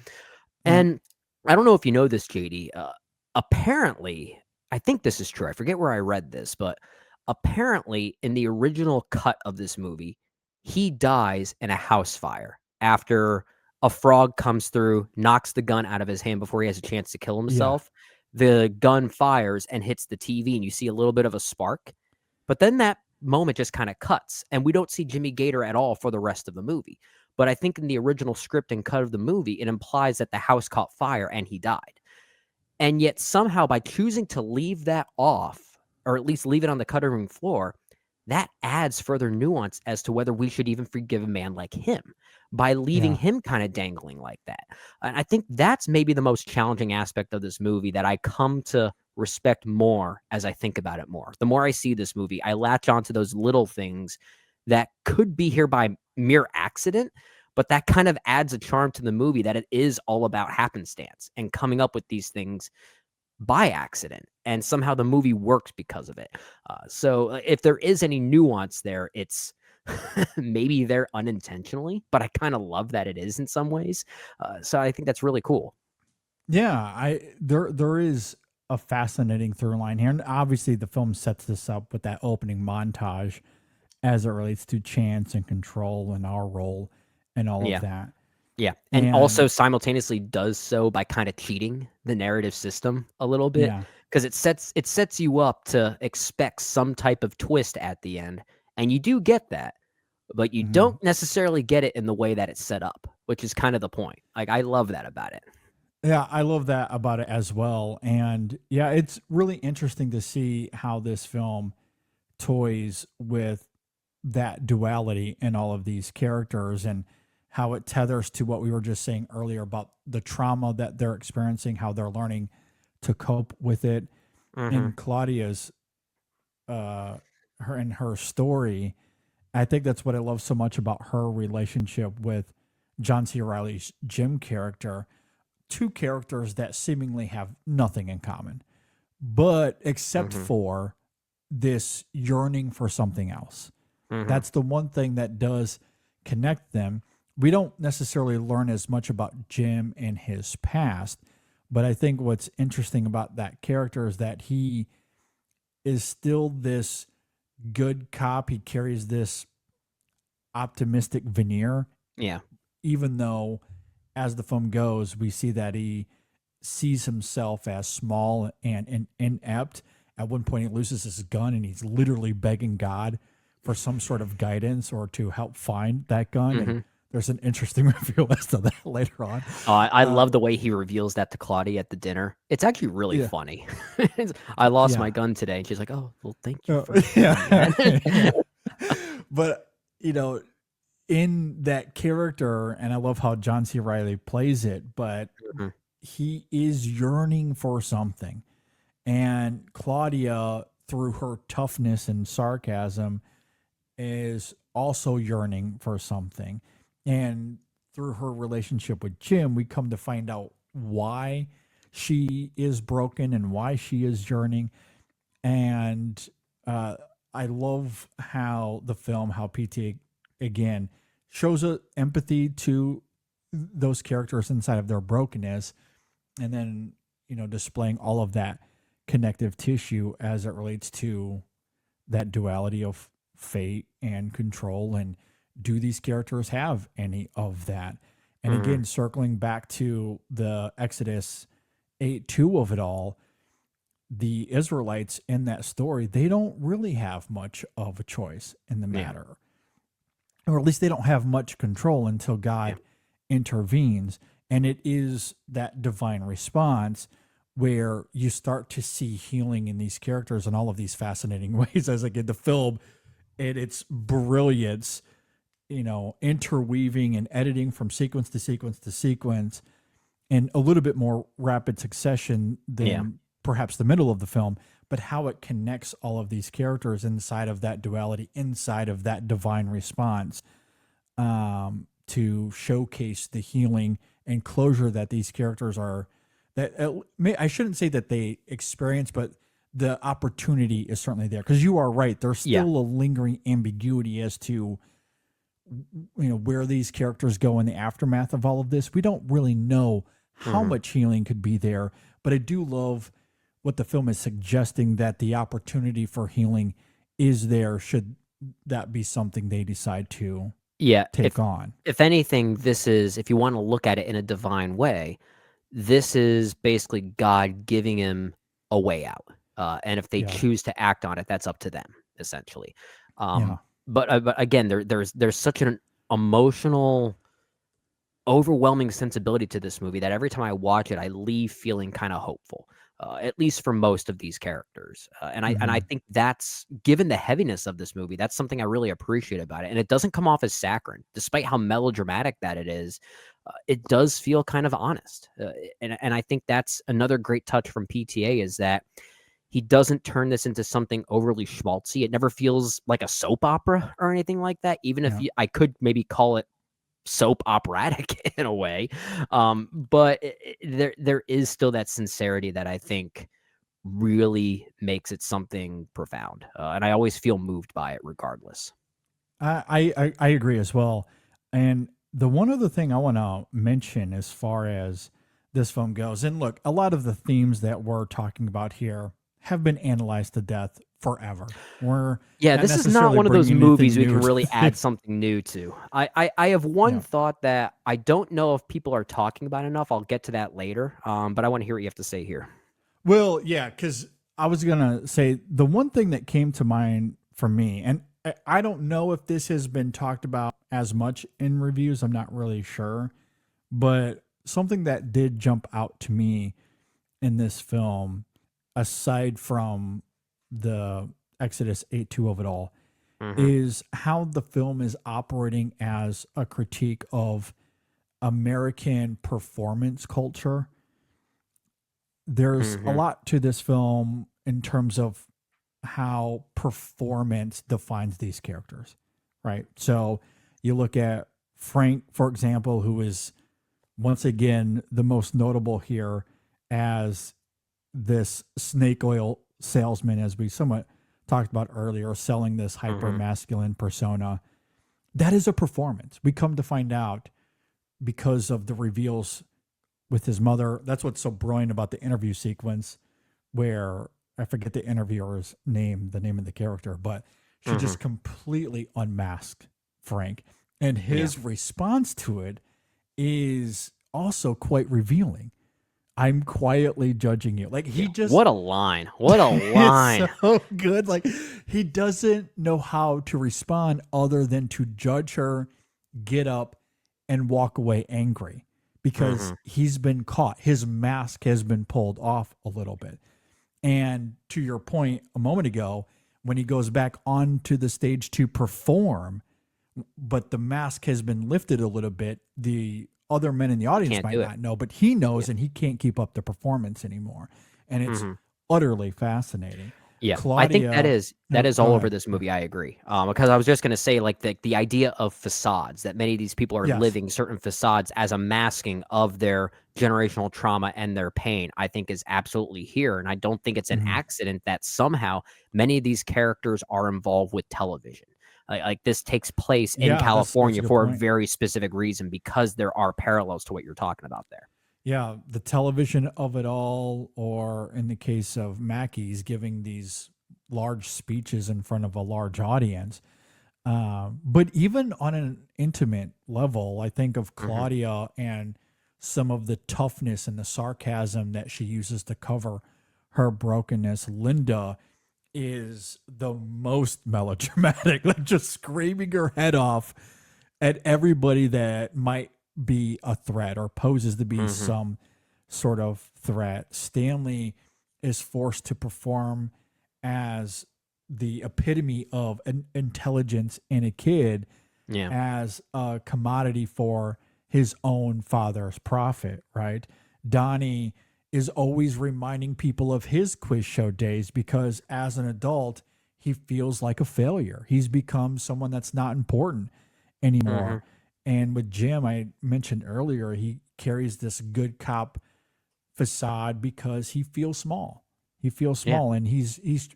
Yeah. And I don't know if you know this, JD. Apparently, I think this is true. I forget where I read this, but apparently, in the original cut of this movie, he dies in a house fire after a frog comes through, knocks the gun out of his hand before he has a chance to kill Yeah. himself. The gun fires and hits the TV, and you see a little bit of a spark. But then that moment just kind of cuts, and we don't see Jimmy Gator at all for the rest of the movie. But I think in the original script and cut of the movie, it implies that the house caught fire and he died. And yet somehow by choosing to leave that off, or at least leave it on the cutting room floor, that adds further nuance as to whether we should even forgive a man like him by leaving Yeah. him kind of dangling like that. And I think that's maybe the most challenging aspect of this movie that I come to respect more as I think about it more. The more I see this movie, I latch onto those little things that could be here by mere accident, but that kind of adds a charm to the movie that it is all about happenstance and coming up with these things by accident. And somehow the movie works because of it. So if there is any nuance there, it's maybe there unintentionally, but I kind of love that it is in some ways. So I think that's really cool. Yeah. There is a fascinating through line here. And obviously the film sets this up with that opening montage as it relates to chance and control and our role and all of Yeah. that. Yeah. And also And simultaneously does so by kind of cheating the narrative system a little bit, yeah. because it sets you up to expect some type of twist at the end. And you do get that, but you Mhm. don't necessarily get it in the way that it's set up, which is kind of the point. Like, I love that about it. Yeah, I love that about it as well. And yeah, it's really interesting to see how this film toys with that duality in all of these characters, and how it tethers to what we were just saying earlier about the trauma that they're experiencing, how they're learning to cope with it. Hmm. In Claudia's her and her story. I think that's what I love so much about her relationship with John C. Reilly's Jim character. Two characters that seemingly have nothing in common, but except for this yearning for something else. That's the one thing that does connect them. We don't necessarily learn as much about Jim and his past, but I think what's interesting about that character is that he is still this good cop. He carries this optimistic veneer, Yeah. even though as the film goes, we see that he sees himself as small and inept. At one point, he loses his gun and he's literally begging God for some sort of guidance or to help find that gun. And there's an interesting reveal as to that later on. Oh, I love the way he reveals that to Claudia at the dinner. It's actually really Yeah. funny. I lost my Yeah. gun today. And she's like, oh, well, thank you. For Yeah. Yeah. But, you know, in that character, and I love how John C. Reilly plays it, but Mhm. he is yearning for something. And Claudia, through her toughness and sarcasm, is also yearning for something. And through her relationship with Jim, we come to find out why she is broken and why she is yearning. And I love how the film, how PTA again shows a empathy to those characters inside of their brokenness, and then displaying all of that connective tissue as it relates to that duality of fate and control, and do these characters have any of that? And again, circling back to the Exodus 8:2 of it all, the Israelites in that story, they don't really have much of a choice in the matter, or at least they don't have much control until God intervenes. And it is that divine response where you start to see healing in these characters in all of these fascinating ways as again the film and its brilliance, interweaving and editing from sequence to sequence to sequence in a little bit more rapid succession than perhaps the middle of the film, but how it connects all of these characters inside of that duality, inside of that divine response, to showcase the healing and closure that these characters are, that I shouldn't say that they experience, but the opportunity is certainly there. Because you are right, there's still a lingering ambiguity as to where these characters go in the aftermath of all of this. We don't really know how much healing could be there, but I do love what the film is suggesting, that the opportunity for healing is there should that be something they decide to take on. If anything, this is, if you want to look at it in a divine way, this is basically God giving him a way out. And if they choose to act on it, that's up to them, essentially. But again, there's such an emotional, overwhelming sensibility to this movie that every time I watch it, I leave feeling kind of hopeful. At least for most of these characters, and I think that's, given the heaviness of this movie, that's something I really appreciate about it. And it doesn't come off as saccharine, despite how melodramatic that it is. It does feel kind of honest, and I think that's another great touch from PTA, is that he doesn't turn this into something overly schmaltzy. It never feels like a soap opera or anything like that. Even if I could maybe call it soap operatic in a way, but there is still that sincerity that I think really makes it something profound, and I always feel moved by it regardless. I agree as well. And the one other thing I want to mention as far as this film goes, and look, a lot of the themes that we're talking about here have been analyzed to death forever. This is not one of those movies we can really to add something new to. I have one thought that I don't know if people are talking about enough. I'll get to that later, but I want to hear what you have to say here. Well, yeah, because I was going to say the one thing that came to mind for me, and I don't know if this has been talked about as much in reviews, I'm not really sure, but something that did jump out to me in this film, aside from the Exodus 8:2 of it all, is how the film is operating as a critique of American performance culture. There's a lot to this film in terms of how performance defines these characters, right? So you look at Frank, for example, who is once again the most notable here as this snake oil salesman, as we somewhat talked about earlier, selling this hyper masculine persona. That is a performance. We come to find out because of the reveals with his mother. That's what's so brilliant about the interview sequence where I forget the interviewer's name, the name of the character, but she just completely unmasked Frank. And his response to it is also quite revealing. I'm quietly judging you. Like he just What a line. What a line. it's so good. Like he doesn't know how to respond other than to judge her, get up, and walk away angry because he's been caught. His mask has been pulled off a little bit. And to your point a moment ago, when he goes back onto the stage to perform, but the mask has been lifted a little bit, the other men in the audience Can't might do it. not know, but he knows and he can't keep up the performance anymore. And it's utterly fascinating. Yeah, I think Claudia, that no, is go all over ahead. this movie. I agree. Because I was just going to say, like the idea of facades, that many of these people are Yes. living certain facades as a masking of their generational trauma and their pain, I think is absolutely here. And I don't think it's an accident that somehow many of these characters are involved with television. Like this takes place in Yeah, that's a California good for a point. very specific reason, because there are parallels to what you're talking about there. Yeah, the television of it all, or in the case of Mackey's, giving these large speeches in front of a large audience. But even on an intimate level, I think of Claudia and some of the toughness and the sarcasm that she uses to cover her brokenness. Linda is the most melodramatic, like just screaming her head off at everybody that might be a threat or poses to be some sort of threat. Stanley is forced to perform as the epitome of an intelligence in a kid Yeah. as a commodity for his own father's profit, right? Donnie is always reminding people of his quiz show days because as an adult, he feels like a failure. He's become someone that's not important anymore. And with Jim, I mentioned earlier, he carries this good cop facade because he feels small. He feels Yeah. small and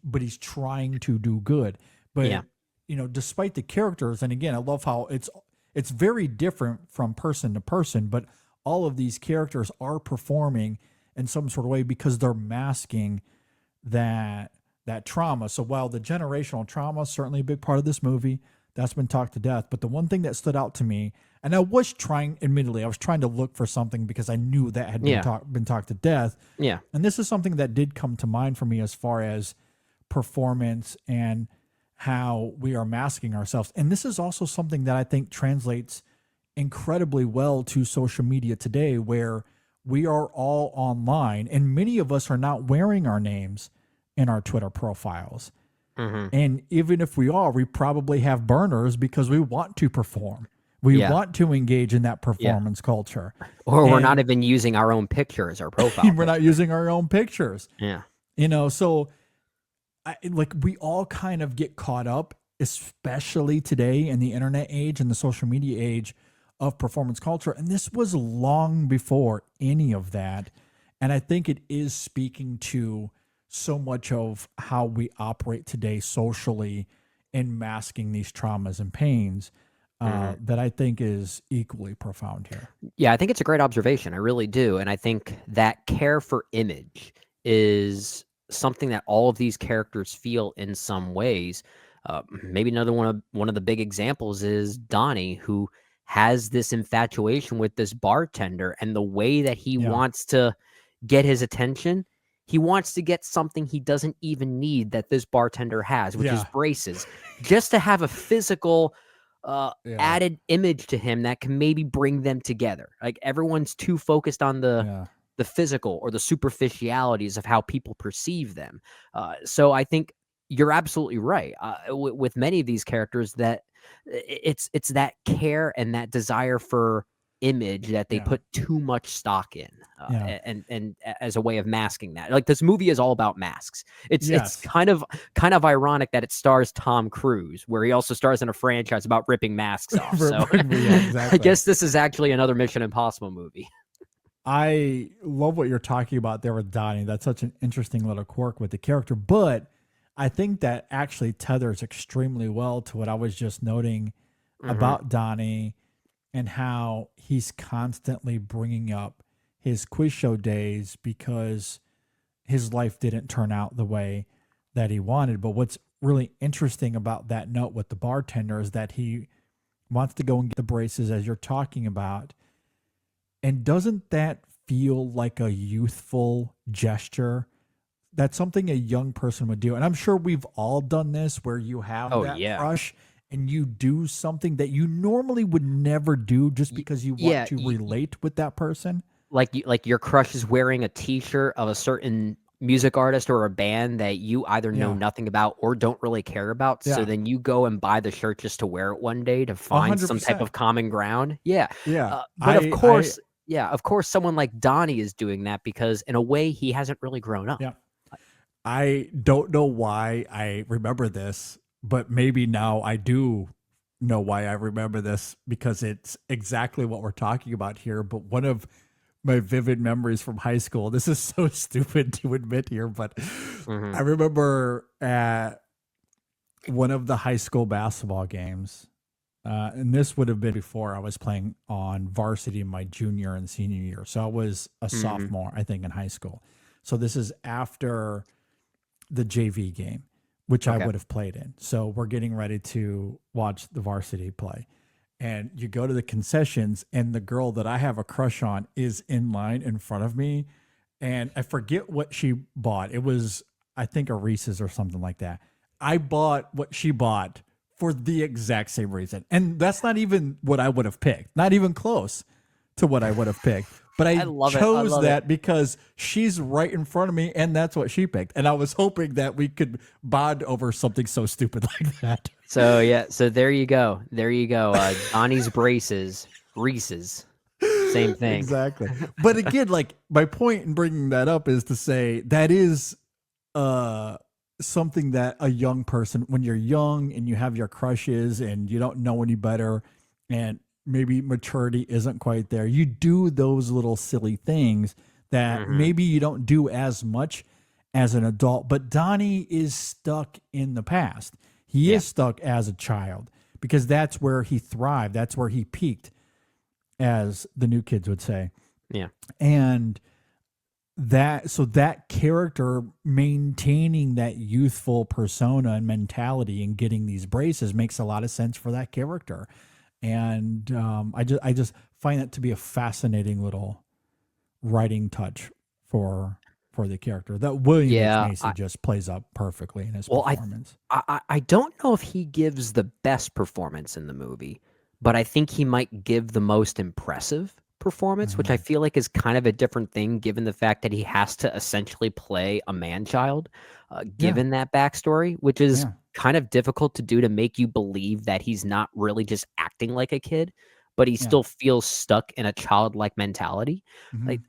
but he's trying to do good. But Yeah. you know, despite the characters, and again, I love how it's very different from person to person, but all of these characters are performing in some sort of way because they're masking that trauma. So while the generational trauma is certainly a big part of this movie, that's been talked to death. But the one thing that stood out to me, and I was trying to look for something because I knew that had Yeah. been talked to death. Yeah. And this is something that did come to mind for me as far as performance and how we are masking ourselves. And this is also something that I think translates incredibly well to social media today, where we are all online and many of us are not wearing our names in our Twitter profiles. And even if we are, we probably have burners because we want to perform. We Yeah. want to engage in that performance culture. Or we're not And even using our own picture as our profile. we're not using our own pictures. Yeah. You know, so like we all kind of get caught up, especially today in the internet age and the social media age of performance culture. And this was long before any of that. And I think it is speaking to so much of how we operate today socially in masking these traumas and pains that I think is equally profound here. Yeah, I think it's a great observation. I really do. And I think that care for image is something that all of these characters feel in some ways. Maybe another one of the big examples is Donnie, who has this infatuation with this bartender, and the way that he Yeah. wants to get his attention, he wants to get something he doesn't even need that this bartender has, which is Yeah. braces, just to have a physical Yeah. added image to him that can maybe bring them together. Like everyone's too focused on Yeah. the physical or the superficialities of how people perceive them. So I think you're absolutely right. With many of these characters, that it's that care and that desire for image that they Yeah. put too much stock in, Yeah. and as a way of masking that. Like, this movie is all about masks. It's Yes. kind of ironic that it stars Tom Cruise, where he also stars in a franchise about ripping masks off. So Yeah, I exactly. guess this is actually another Mission Impossible movie. I love what you're talking about there with Donnie. That's such an interesting little quirk with the character, but I think that actually tethers extremely well to what I was just noting about Donnie and how he's constantly bringing up his quiz show days because his life didn't turn out the way that he wanted. But what's really interesting about that note with the bartender is that he wants to go and get the braces, as you're talking about. And doesn't that feel like a youthful gesture? That's something a young person would do. And I'm sure we've all done this where you have Oh, that yeah. crush and you do something that you normally would never do just because you want to relate with that person. Like your crush is wearing a T-shirt of a certain music artist or a band that you either know nothing about or don't really care about. So then you go and buy the shirt just to wear it one day to find some type 100%. of common ground. Yeah. Yeah. But of course, someone like Donnie is doing that because in a way he hasn't really grown up. Yeah. I don't know why I remember this, but maybe now I do know why I remember this because it's exactly what we're talking about here. But one of my vivid memories from high school, this is so stupid to admit here, but I remember at one of the high school basketball games, and this would have been before I was playing on varsity in my junior and senior year. So I was a sophomore, I think, in high school. So this is after the JV game, which I would have played in. So we're getting ready to watch the varsity play. And you go to the concessions, and the girl that I have a crush on is in line in front of me. And I forget what she bought. It was, I think, a Reese's or something like that. I bought what she bought for the exact same reason. And that's not even what I would have picked, not even close to what I would have picked. But I chose that because she's right in front of me, and that's what she picked. And I was hoping that we could bond over something so stupid like that. So there you go. Donnie's braces, Reese's, same thing. Exactly. But again, like, my point in bringing that up is to say that is something that a young person, when you're young and you have your crushes and you don't know any better, and maybe maturity isn't quite there, you do those little silly things that maybe you don't do as much as an adult. But Donnie is stuck in the past. He is stuck as a child because that's where he thrived. That's where he peaked, as the new kids would say. Yeah. And that character maintaining that youthful persona and mentality and getting these braces makes a lot of sense for that character. And I just find that to be a fascinating little writing touch for the character that William H. Macy just plays up perfectly in his performance. I don't know if he gives the best performance in the movie, but I think he might give the most impressive performance, which I feel like is kind of a different thing given the fact that he has to essentially play a man-child, given that backstory, which is kind of difficult to do, to make you believe that he's not really just acting like a kid, but he still feels stuck in a childlike mentality. Like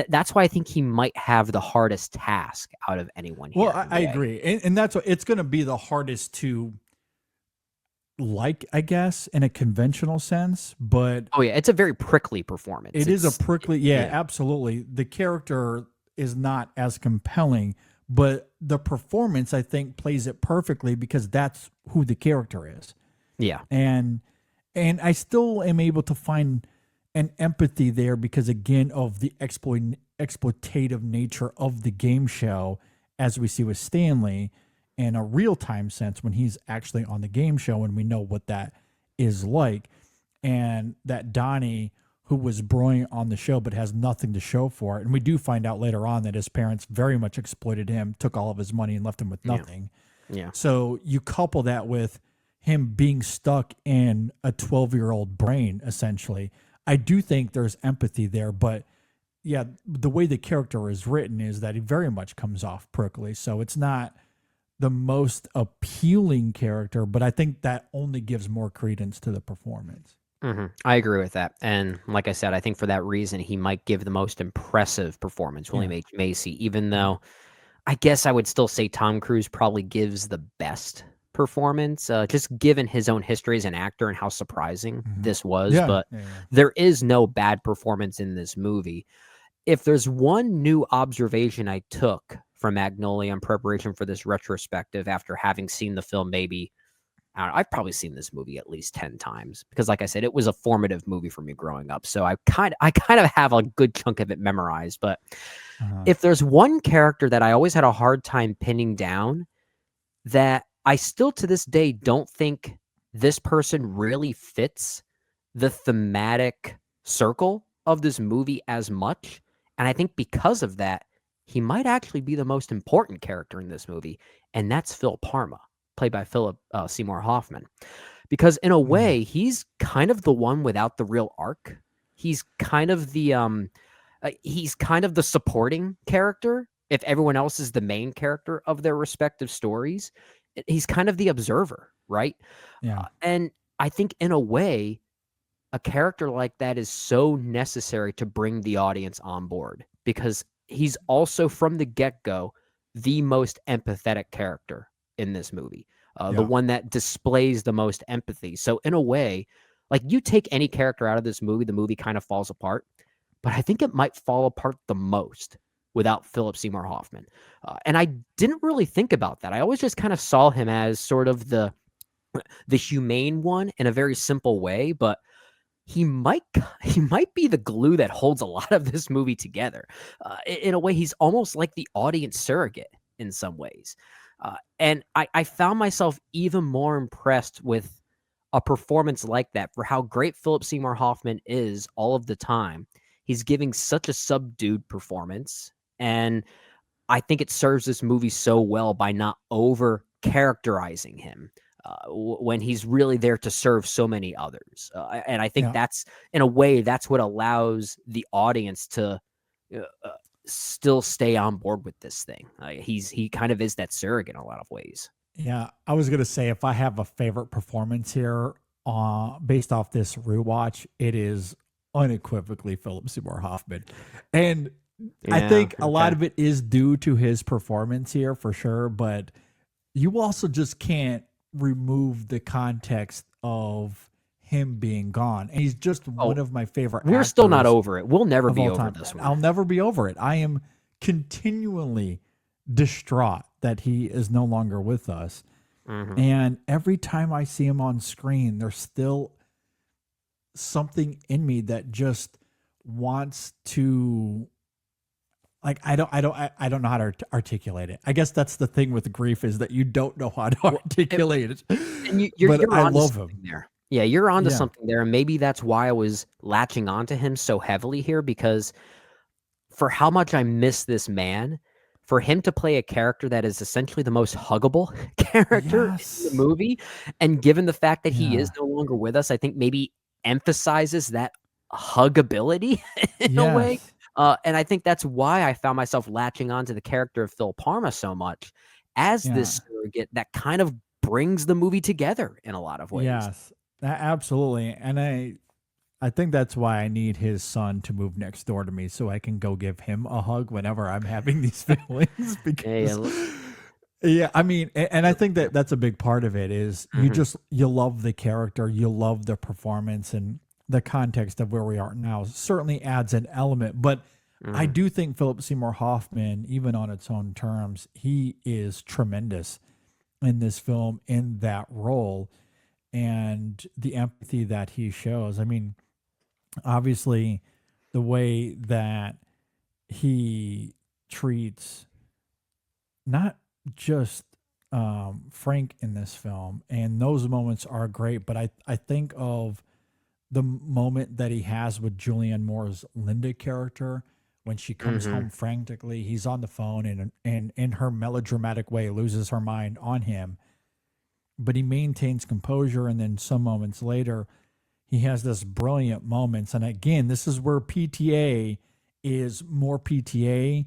that's why I think he might have the hardest task out of anyone here. Well, I agree. And that's what it's going to be, the hardest to like, I guess, in a conventional sense, but it's a very prickly performance. It's a prickly, absolutely. The character is not as compelling, but the performance, I think, plays it perfectly because that's who the character is. Yeah. And I still am able to find an empathy there because, again, of the exploitative nature of the game show, as we see with Stanley, in a real-time sense when he's actually on the game show, and we know what that is like. And that Donnie, who was brilliant on the show but has nothing to show for it. And we do find out later on that his parents very much exploited him, took all of his money, and left him with nothing. Yeah. So you couple that with him being stuck in a 12-year-old brain, essentially. I do think there's empathy there, but yeah, the way the character is written is that he very much comes off prickly. So it's not the most appealing character, but I think that only gives more credence to the performance. I agree with that. And like I said, I think for that reason, he might give the most impressive performance, William Yeah. H. Macy, even though I guess I would still say Tom Cruise probably gives the best performance, just given his own history as an actor and how surprising Mhm. this was. Yeah. But Yeah. Yeah. there is no bad performance in this movie. If there's one new observation I took from Magnolia in preparation for this retrospective after having seen the film maybe I don't know, I've probably seen this movie at least 10 times because like I said, it was a formative movie for me growing up. So I kind of have a good chunk of it memorized. But Uh-huh. if there's one character that I always had a hard time pinning down that I still to this day don't think this person really fits the thematic circle of this movie as much. And I think because of that, he might actually be the most important character in this movie, and that's Phil Parma, played by Philip Seymour Hoffman. Because in a Mm. way, he's kind of the one without the real arc. He's kind of the supporting character if everyone else is the main character of their respective stories. He's kind of the observer, right? Yeah. And I think in a way, a character like that is so necessary to bring the audience on board because he's also from the get-go the most empathetic character in this movie, the Yeah. one that displays the most empathy. So in a way, like you take any character out of this movie, the movie kind of falls apart. But I think it might fall apart the most without Philip Seymour Hoffman. And I didn't really think about that. I always just kind of saw him as sort of the humane one in a very simple way, but he might he might be the glue that holds a lot of this movie together. In a way, he's almost like the audience surrogate in some ways. And I found myself even more impressed with a performance like that for how great Philip Seymour Hoffman is all of the time. He's giving such a subdued performance, and I think it serves this movie so well by not over characterizing him when he's really there to serve so many others. And I think Yeah. that's, in a way, that's what allows the audience to uh, uh, still stay on board with this thing. He kind of is that surrogate in a lot of ways. Yeah, I was gonna say if I have a favorite performance here, based off this rewatch, it is unequivocally Philip Seymour Hoffman, and I Yeah. think a lot Okay. of it is due to his performance here for sure. But you also just can't remove the context of him being gone, and he's just one Oh, of my favorite we're still not actors over it. We'll never of be all over time. this one. I'll never be over it. I am continually distraught that he is no longer with us. Hmm. And every time I see him on screen, there's still something in me that just wants to like I don't know how to articulate it. I guess that's the thing with grief is that you don't know how to Well, articulate it. and But you're I onto love something him. there. Yeah, you're onto Yeah. something there, and maybe that's why I was latching onto him so heavily here because for how much I miss this man, for him to play a character that is essentially the most huggable character in the Yes. movie, and given the fact that he is Yeah. no longer with us, I think maybe emphasizes that huggability in a way. Yes. And I think that's why I found myself latching onto the character of Phil Parma so much as Yeah. this surrogate that kind of brings the movie together in a lot of ways. Yes. Absolutely. And I think that's why I need his son to move next door to me so I can go give him a hug whenever I'm having these feelings Yeah, yeah. because yeah, I mean and I think that that's a big part of it is Mhm, you love the character, you love the performance and the context of where we are now certainly adds an element, but I mhm. do think Philip Seymour Hoffman even on its own terms, he is tremendous in this film in that role and the empathy that he shows. I mean, obviously the way that he treats not just Frank in this film, and those moments are great. But I think of the moment that he has with Julianne Moore's Linda character when she comes Mhm. home frantically. He's on the phone and in her melodramatic way loses her mind on him, but he maintains composure. And then some moments later, he has this brilliant moments. And again, this is where PTA is more PTA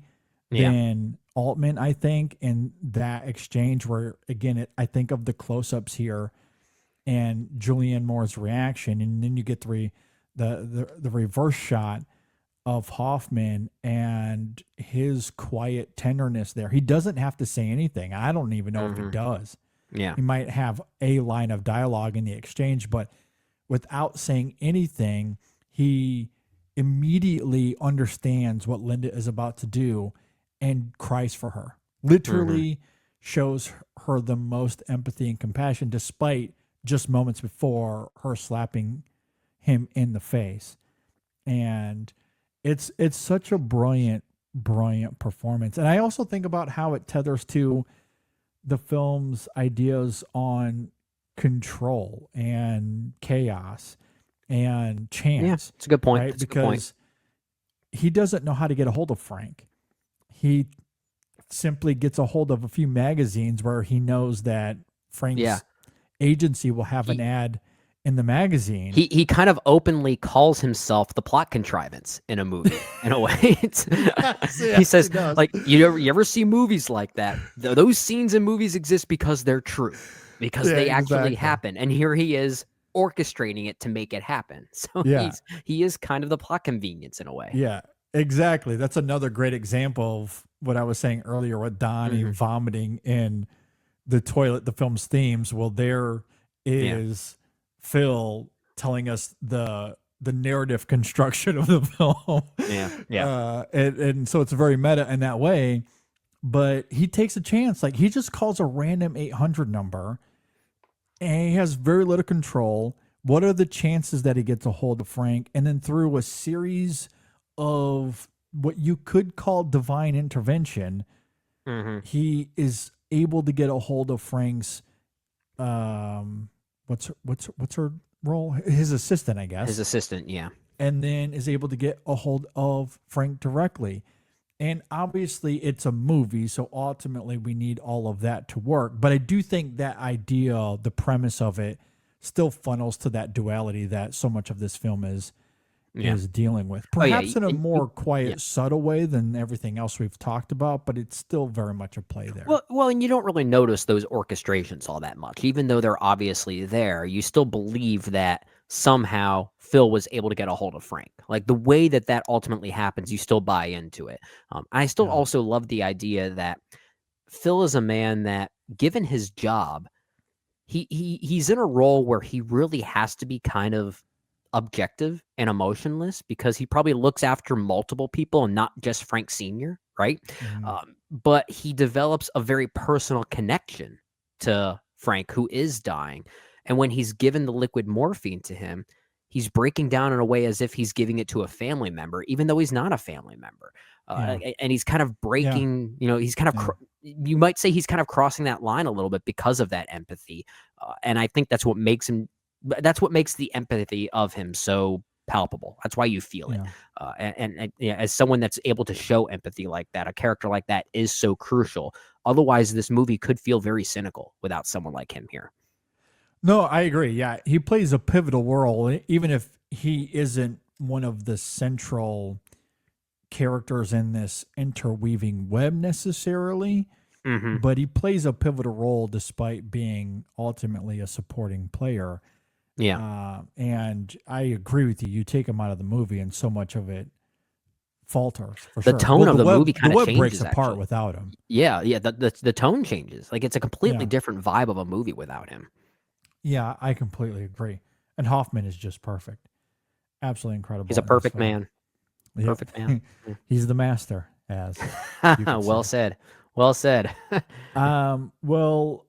Yeah. than Altman, I think, in that exchange where again, I think of the close-ups here and Julianne Moore's reaction, and then you get the reverse shot of Hoffman and his quiet tenderness there. He doesn't have to say anything. I don't even know if he does. Yeah. He might have a line of dialogue in the exchange, but without saying anything, he immediately understands what Linda is about to do and cries for her. Literally shows her the most empathy and compassion, despite just moments before her slapping him in the face. And it's such a brilliant performance. And I also think about how it tethers to the film's ideas on control and chaos and chance. Yeah, it's a good point. Right? That's a good point. Because he doesn't know how to get a hold of Frank. He simply gets a hold of a few magazines where he knows that Frank's agency will have an ad in the magazine. He kind of openly calls himself the plot contrivance in a movie, in a way. He says, like, you ever see movies like that? Those scenes in movies exist because they're true, because they actually happen. And here he is orchestrating it to make it happen. So he is kind of the plot convenience in a way. Yeah, exactly. That's another great example of what I was saying earlier with Donnie vomiting in the toilet, the film's themes. Well, there is Phil telling us the narrative construction of the film. And so it's very meta in that way, but he takes a chance. Like, he just calls a random 800 number and he has very little control. What are the chances that he gets a hold of Frank? And then through a series of what you could call divine intervention, he is able to get a hold of Frank's what's her role? His assistant, I guess. His assistant, yeah. And then is able to get a hold of Frank directly. And obviously it's a movie, so ultimately we need all of that to work. But I do think that idea, the premise of it, still funnels to that duality that so much of this film is dealing with. Perhaps in a more quiet, subtle way than everything else we've talked about, but it's still very much a play there. Well, and you don't really notice those orchestrations all that much. Even though they're obviously there, you still believe that somehow Phil was able to get a hold of Frank. Like, the way that ultimately happens, you still buy into it. I still also love the idea that Phil is a man that, given his job, he's in a role where he really has to be kind of objective and emotionless, because he probably looks after multiple people and not just Frank Sr., right? But he develops a very personal connection to Frank, who is dying. And when he's given the liquid morphine to him, he's breaking down in a way as if he's giving it to a family member, even though he's not a family member. And he's kind of breaking, he's kind of, you might say he's kind of crossing that line a little bit because of that empathy. And I think that's what makes the empathy of him so palpable. That's why you feel it. And as someone that's able to show empathy like that, a character like that is so crucial. Otherwise, this movie could feel very cynical without someone like him here. No, I agree. Yeah, he plays a pivotal role, even if he isn't one of the central characters in this interweaving web necessarily. But he plays a pivotal role despite being ultimately a supporting player. And I agree with you. You take him out of the movie and so much of it falters. For the sure. tone of the movie kind of changes. Breaks apart without him. The tone changes. Like, it's a completely different vibe of a movie without him. Yeah, I completely agree. And Hoffman is just perfect. Absolutely incredible. He's a perfect man. Perfect man. He's the master, as well said. Well said. Well,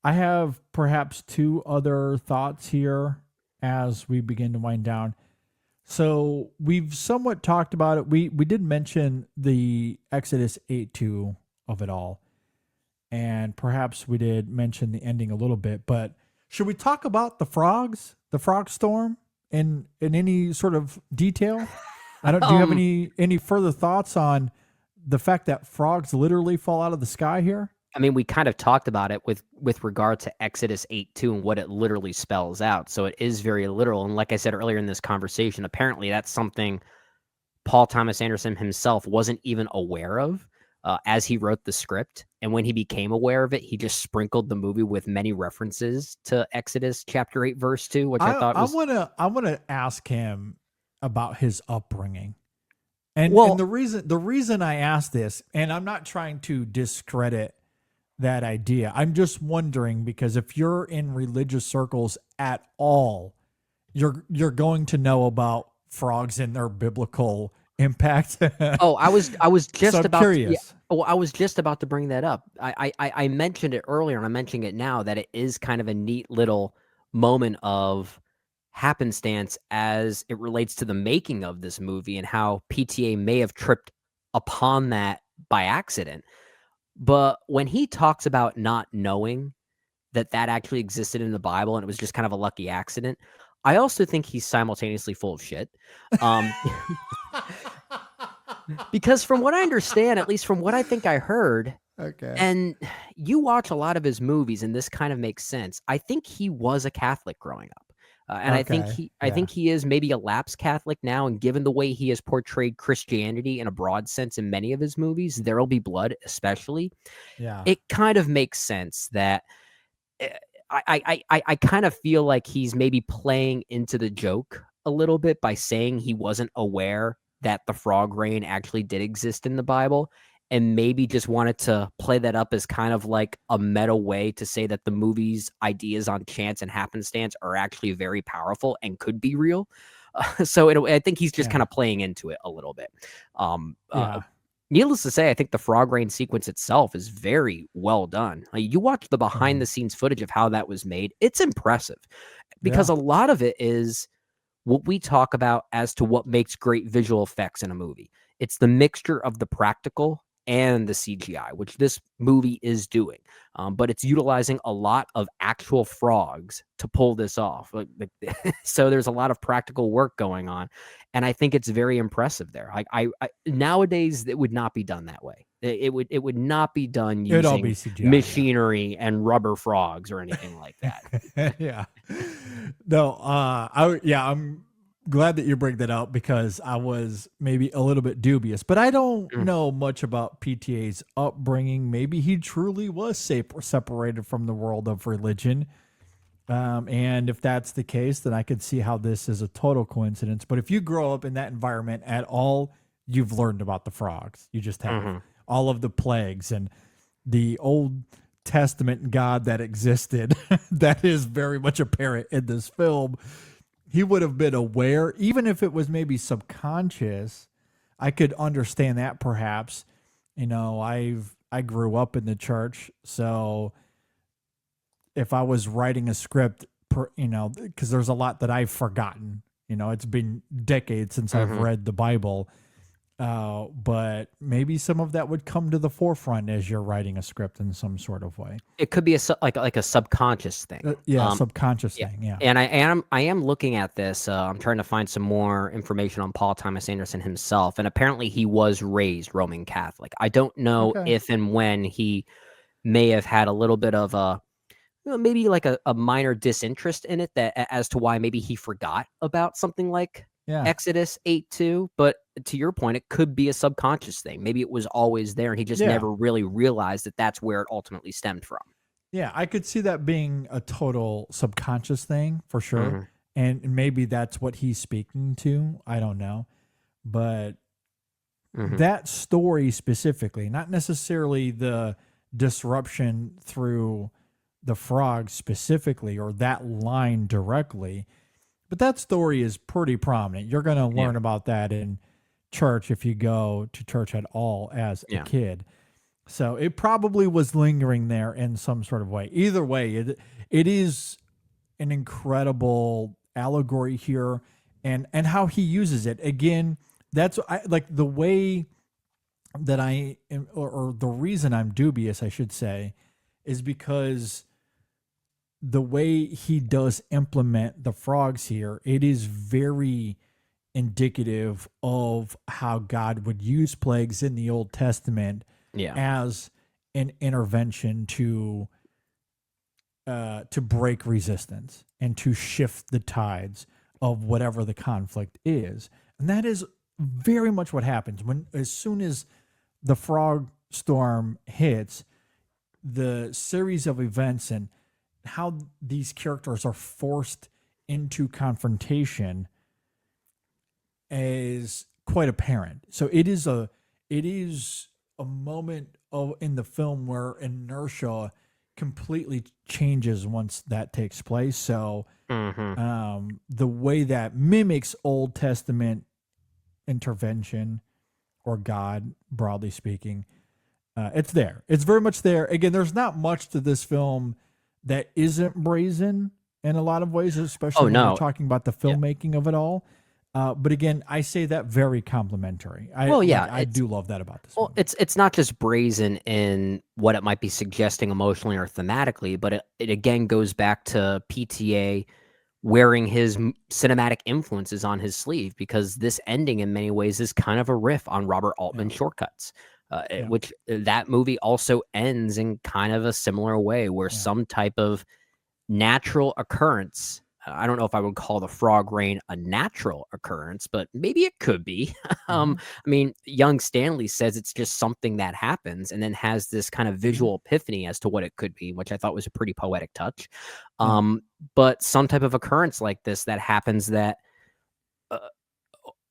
I have perhaps two other thoughts here as we begin to wind down. So we've somewhat talked about it. We did mention the Exodus 8:2 of it all. And perhaps we did mention the ending a little bit, but should we talk about the frogs, the frog storm in any sort of detail? Do you have any further thoughts on the fact that frogs literally fall out of the sky here? I mean, we kind of talked about it with regard to Exodus 8:2 and what it literally spells out. So it is very literal. And like I said earlier in this conversation, apparently that's something Paul Thomas Anderson himself wasn't even aware of. as he wrote the script. And when he became aware of it, he just sprinkled the movie with many references to Exodus chapter 8, verse 2, which I thought was I wanna ask him about his upbringing. And well. the reason I ask this, and I'm not trying to discredit that idea. I'm just wondering because if you're in religious circles at all, you're going to know about frogs and their biblical impact. Oh, I was just So I'm about to, yeah. curious. Well, I was just about to bring that up. I mentioned it earlier, and I'm mentioning it now that it is kind of a neat little moment of happenstance as it relates to the making of this movie and how PTA may have tripped upon that by accident. But when he talks about not knowing that that actually existed in the Bible and it was just kind of a lucky accident, I also think he's simultaneously full of shit. Um, because from what I understand, at least from what I think I heard, Okay. and you watch a lot of his movies, and this kind of makes sense. I think he was a Catholic growing up, and Okay. I Yeah. think he is maybe a lapsed Catholic now. And given the way he has portrayed Christianity in a broad sense in many of his movies, There Will Be Blood, especially, Yeah. it kind of makes sense that eh, I kind of feel like he's maybe playing into the joke a little bit by saying he wasn't aware that the frog rain actually did exist in the Bible, and maybe just wanted to play that up as kind of like a meta way to say that the movie's ideas on chance and happenstance are actually very powerful and could be real. I think he's just Yeah. kind of playing into it a little bit. Um, uh, Yeah. Needless to say, I think the frog rain sequence itself is very well done. Like, you watch the behind the scenes footage of how that was made, it's impressive because Yeah. a lot of it is what we talk about as to what makes great visual effects in a movie. It's the mixture of the practical and the CGI, which this movie is doing. But it's utilizing a lot of actual frogs to pull this off. So there's a lot of practical work going on. And I think it's very impressive there. Like I nowadays it would not be done that way. It would not be done It'd all be using CGI. machinery and rubber frogs or anything like that. Yeah. Yeah. No, I'm glad that you bring that up because I was maybe a little bit dubious, but I don't Mm. know much about PTA's upbringing. Maybe he truly was separated from the world of religion. And if that's the case, then I could see how this is a total coincidence. But if you grow up in that environment at all, you've learned about the frogs. You just have Mhm. all of the plagues and the Old Testament God that existed. That is very much apparent in this film. He would have been aware, even if it was maybe subconscious. I could understand that perhaps. You know, I grew up in the church, so if I was writing a script, because there's a lot that I've forgotten. You know, it's been decades since I've Mhm. read the Bible, but maybe some of that would come to the forefront as you're writing a script in some sort of way. It could be like a subconscious thing. Yeah, subconscious Yeah. thing. Yeah. And I am looking at this. I'm trying to find some more information on Paul Thomas Anderson himself, and apparently he was raised Roman Catholic. I don't know Okay. if and when he may have had a little bit of a maybe like a minor disinterest in it as to why maybe he forgot about something like Yeah. Exodus 8:2. But to your point, it could be a subconscious thing. Maybe it was always there, and he just Yeah. never really realized that that's where it ultimately stemmed from. Yeah, I could see that being a total subconscious thing for sure. Mhm. And maybe that's what he's speaking to. I don't know. But Mhm. that story specifically, not necessarily the disruption through the frog specifically or that line directly, but that story is pretty prominent. You're going to Yeah. learn about that in church if you go to church at all as a Yeah. kid. So it probably was lingering there in some sort of way. Either way, it is an incredible allegory here, and how he uses it. Again, that's like the way that I am, or the reason I'm dubious, I should say, is because the way he does implement the frogs here, it is very indicative of how God would use plagues in the Old Testament Yeah. as an intervention to break resistance and to shift the tides of whatever the conflict is. And that is very much what happens when, as soon as the frog storm hits, the series of events and how these characters are forced into confrontation is quite apparent. So it is a moment in the film where inertia completely changes once that takes place. So the way that mimics Old Testament intervention or God, broadly speaking, it's there. It's very much there. Again, there's not much to this film that isn't brazen in a lot of ways, especially when we're talking about the filmmaking of it all. But again, I say that very complimentary. I do love that about this. Well, movie. it's not just brazen in what it might be suggesting emotionally or thematically, but it again goes back to PTA wearing his cinematic influences on his sleeve, because this ending in many ways is kind of a riff on Robert Altman's Shortcuts, which that movie also ends in kind of a similar way, where some type of natural occurrence. I don't know if I would call the frog rain a natural occurrence, but maybe it could be. I mean, young Stanley says it's just something that happens, and then has this kind of visual epiphany as to what it could be, which I thought was a pretty poetic touch. But some type of occurrence like this that happens that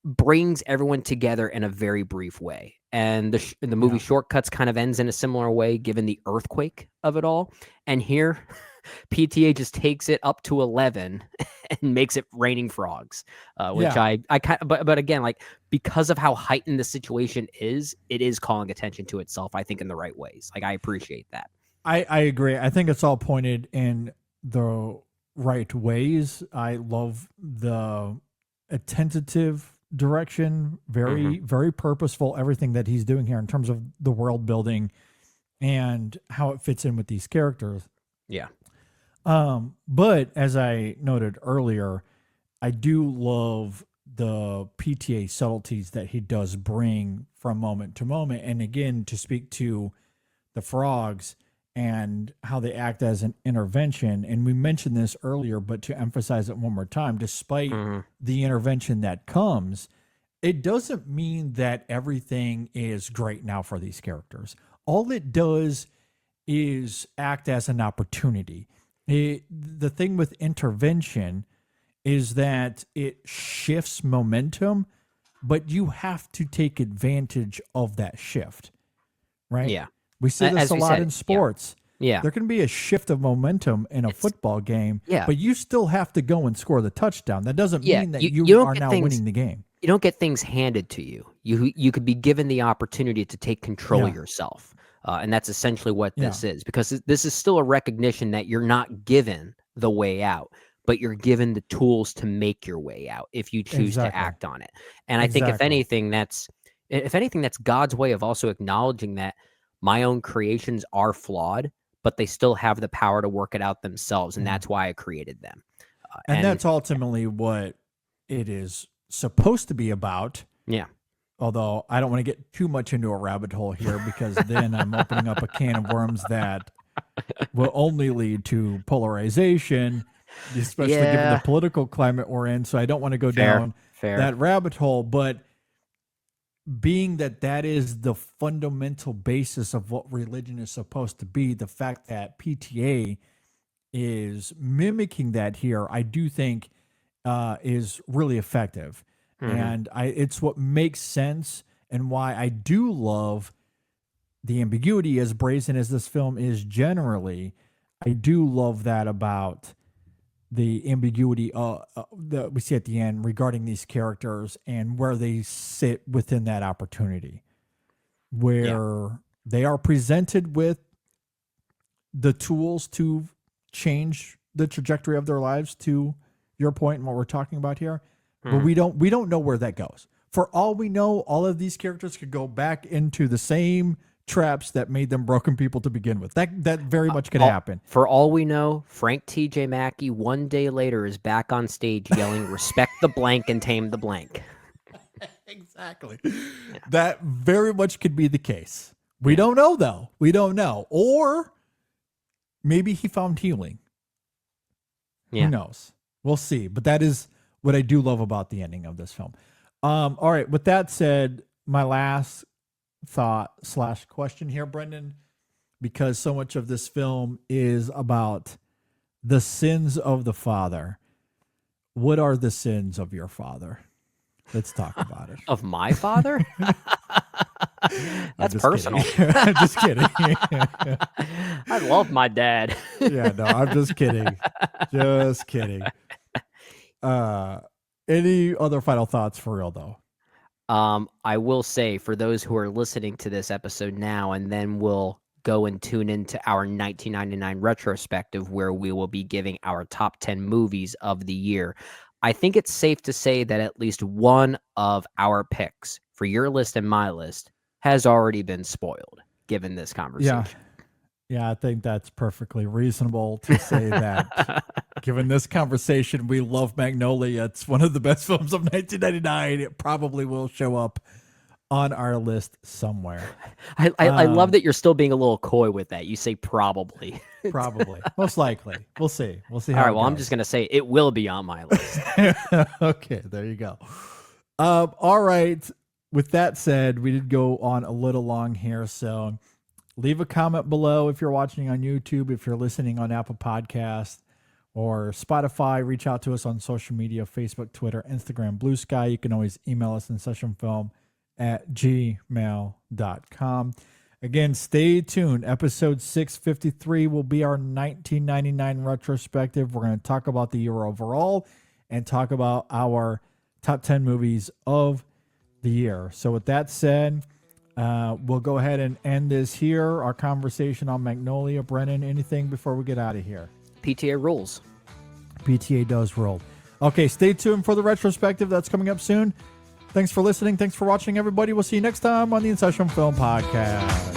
brings everyone together in a very brief way. And the movie Shortcuts kind of ends in a similar way, given the earthquake of it all. And here, PTA just takes it up to 11 and makes it raining frogs, which I kind of, but again, like, because of how heightened the situation is, it is calling attention to itself, I think, in the right ways. Like, I appreciate that. I agree. I think it's all pointed in the right ways. I love the attentive direction, very purposeful, everything that he's doing here in terms of the world building and how it fits in with these characters. Yeah. But as I noted earlier, I do love the PTA subtleties that he does bring from moment to moment. And again, to speak to the frogs and how they act as an intervention. And we mentioned this earlier, but to emphasize it one more time, despite the intervention that comes, it doesn't mean that everything is great now for these characters. All it does is act as an opportunity. The thing with intervention is that it shifts momentum, but you have to take advantage of that shift, right? Yeah. We see this a lot in sports. Yeah. There can be a shift of momentum in a football game, but you still have to go and score the touchdown. That doesn't mean that you are now winning the game. You don't get things handed to you. You could be given the opportunity to take control of yourself. And that's essentially what this is, because this is still a recognition that you're not given the way out, but you're given the tools to make your way out if you choose to act on it. And I think if anything, that's God's way of also acknowledging that my own creations are flawed, but they still have the power to work it out themselves. And that's why I created them. And that's ultimately what it is supposed to be about. Yeah. Although I don't want to get too much into a rabbit hole here, because then I'm opening up a can of worms that will only lead to polarization, especially given the political climate we're in. So I don't want to go down that rabbit hole. But being that is the fundamental basis of what religion is supposed to be, the fact that PTA is mimicking that here, I do think is really effective. And it's what makes sense, and why I do love the ambiguity, as brazen as this film is generally. I do love that about the ambiguity that we see at the end regarding these characters and where they sit within that opportunity, where they are presented with the tools to change the trajectory of their lives, to your point and what we're talking about here. But we don't know where that goes. For all we know, all of these characters could go back into the same traps that made them broken people to begin with. That very much could happen. For all we know, Frank T.J. Mackey one day later is back on stage yelling, "Respect the blank and tame the blank." Exactly. Yeah. That very much could be the case. We don't know, though. We don't know. Or maybe he found healing. Who knows? We'll see. But that is what I do love about the ending of this film. All right. With that said, my last thought / question here, Brendan, because so much of this film is about the sins of the father. What are the sins of your father? Let's talk about it. Of my father? That's just personal. Kidding. I'm just kidding. I love my dad. Yeah, no, I'm just kidding. Just kidding. Any other final thoughts for real though? I will say for those who are listening to this episode now, and then we'll go and tune into our 1999 retrospective where we will be giving our top 10 movies of the year. I think it's safe to say that at least one of our picks for your list and my list has already been spoiled given this conversation. Yeah, I think that's perfectly reasonable to say that. Given this conversation, we love Magnolia. It's one of the best films of 1999. It probably will show up on our list somewhere. I love that you're still being a little coy with that. You say probably. Probably. Most likely. We'll see. We'll see how All right, it well, I'm goes. just going to say it will be on my list. Okay, there you go. All right. With that said, we did go on a little long here, so leave a comment below if you're watching on YouTube, if you're listening on Apple Podcasts or Spotify. Reach out to us on social media, Facebook, Twitter, Instagram, Blue Sky. You can always email us in sessionfilm@gmail.com. Again, stay tuned. Episode 653 will be our 1999 retrospective. We're going to talk about the year overall and talk about our top 10 movies of the year. So with that said, we'll go ahead and end this here, our conversation on Magnolia. Brennan, anything before we get out of here? PTA rules. PTA does roll. Okay, stay tuned for the retrospective. That's coming up soon. Thanks for listening. Thanks for watching, everybody. We'll see you next time on the In Session Film Podcast.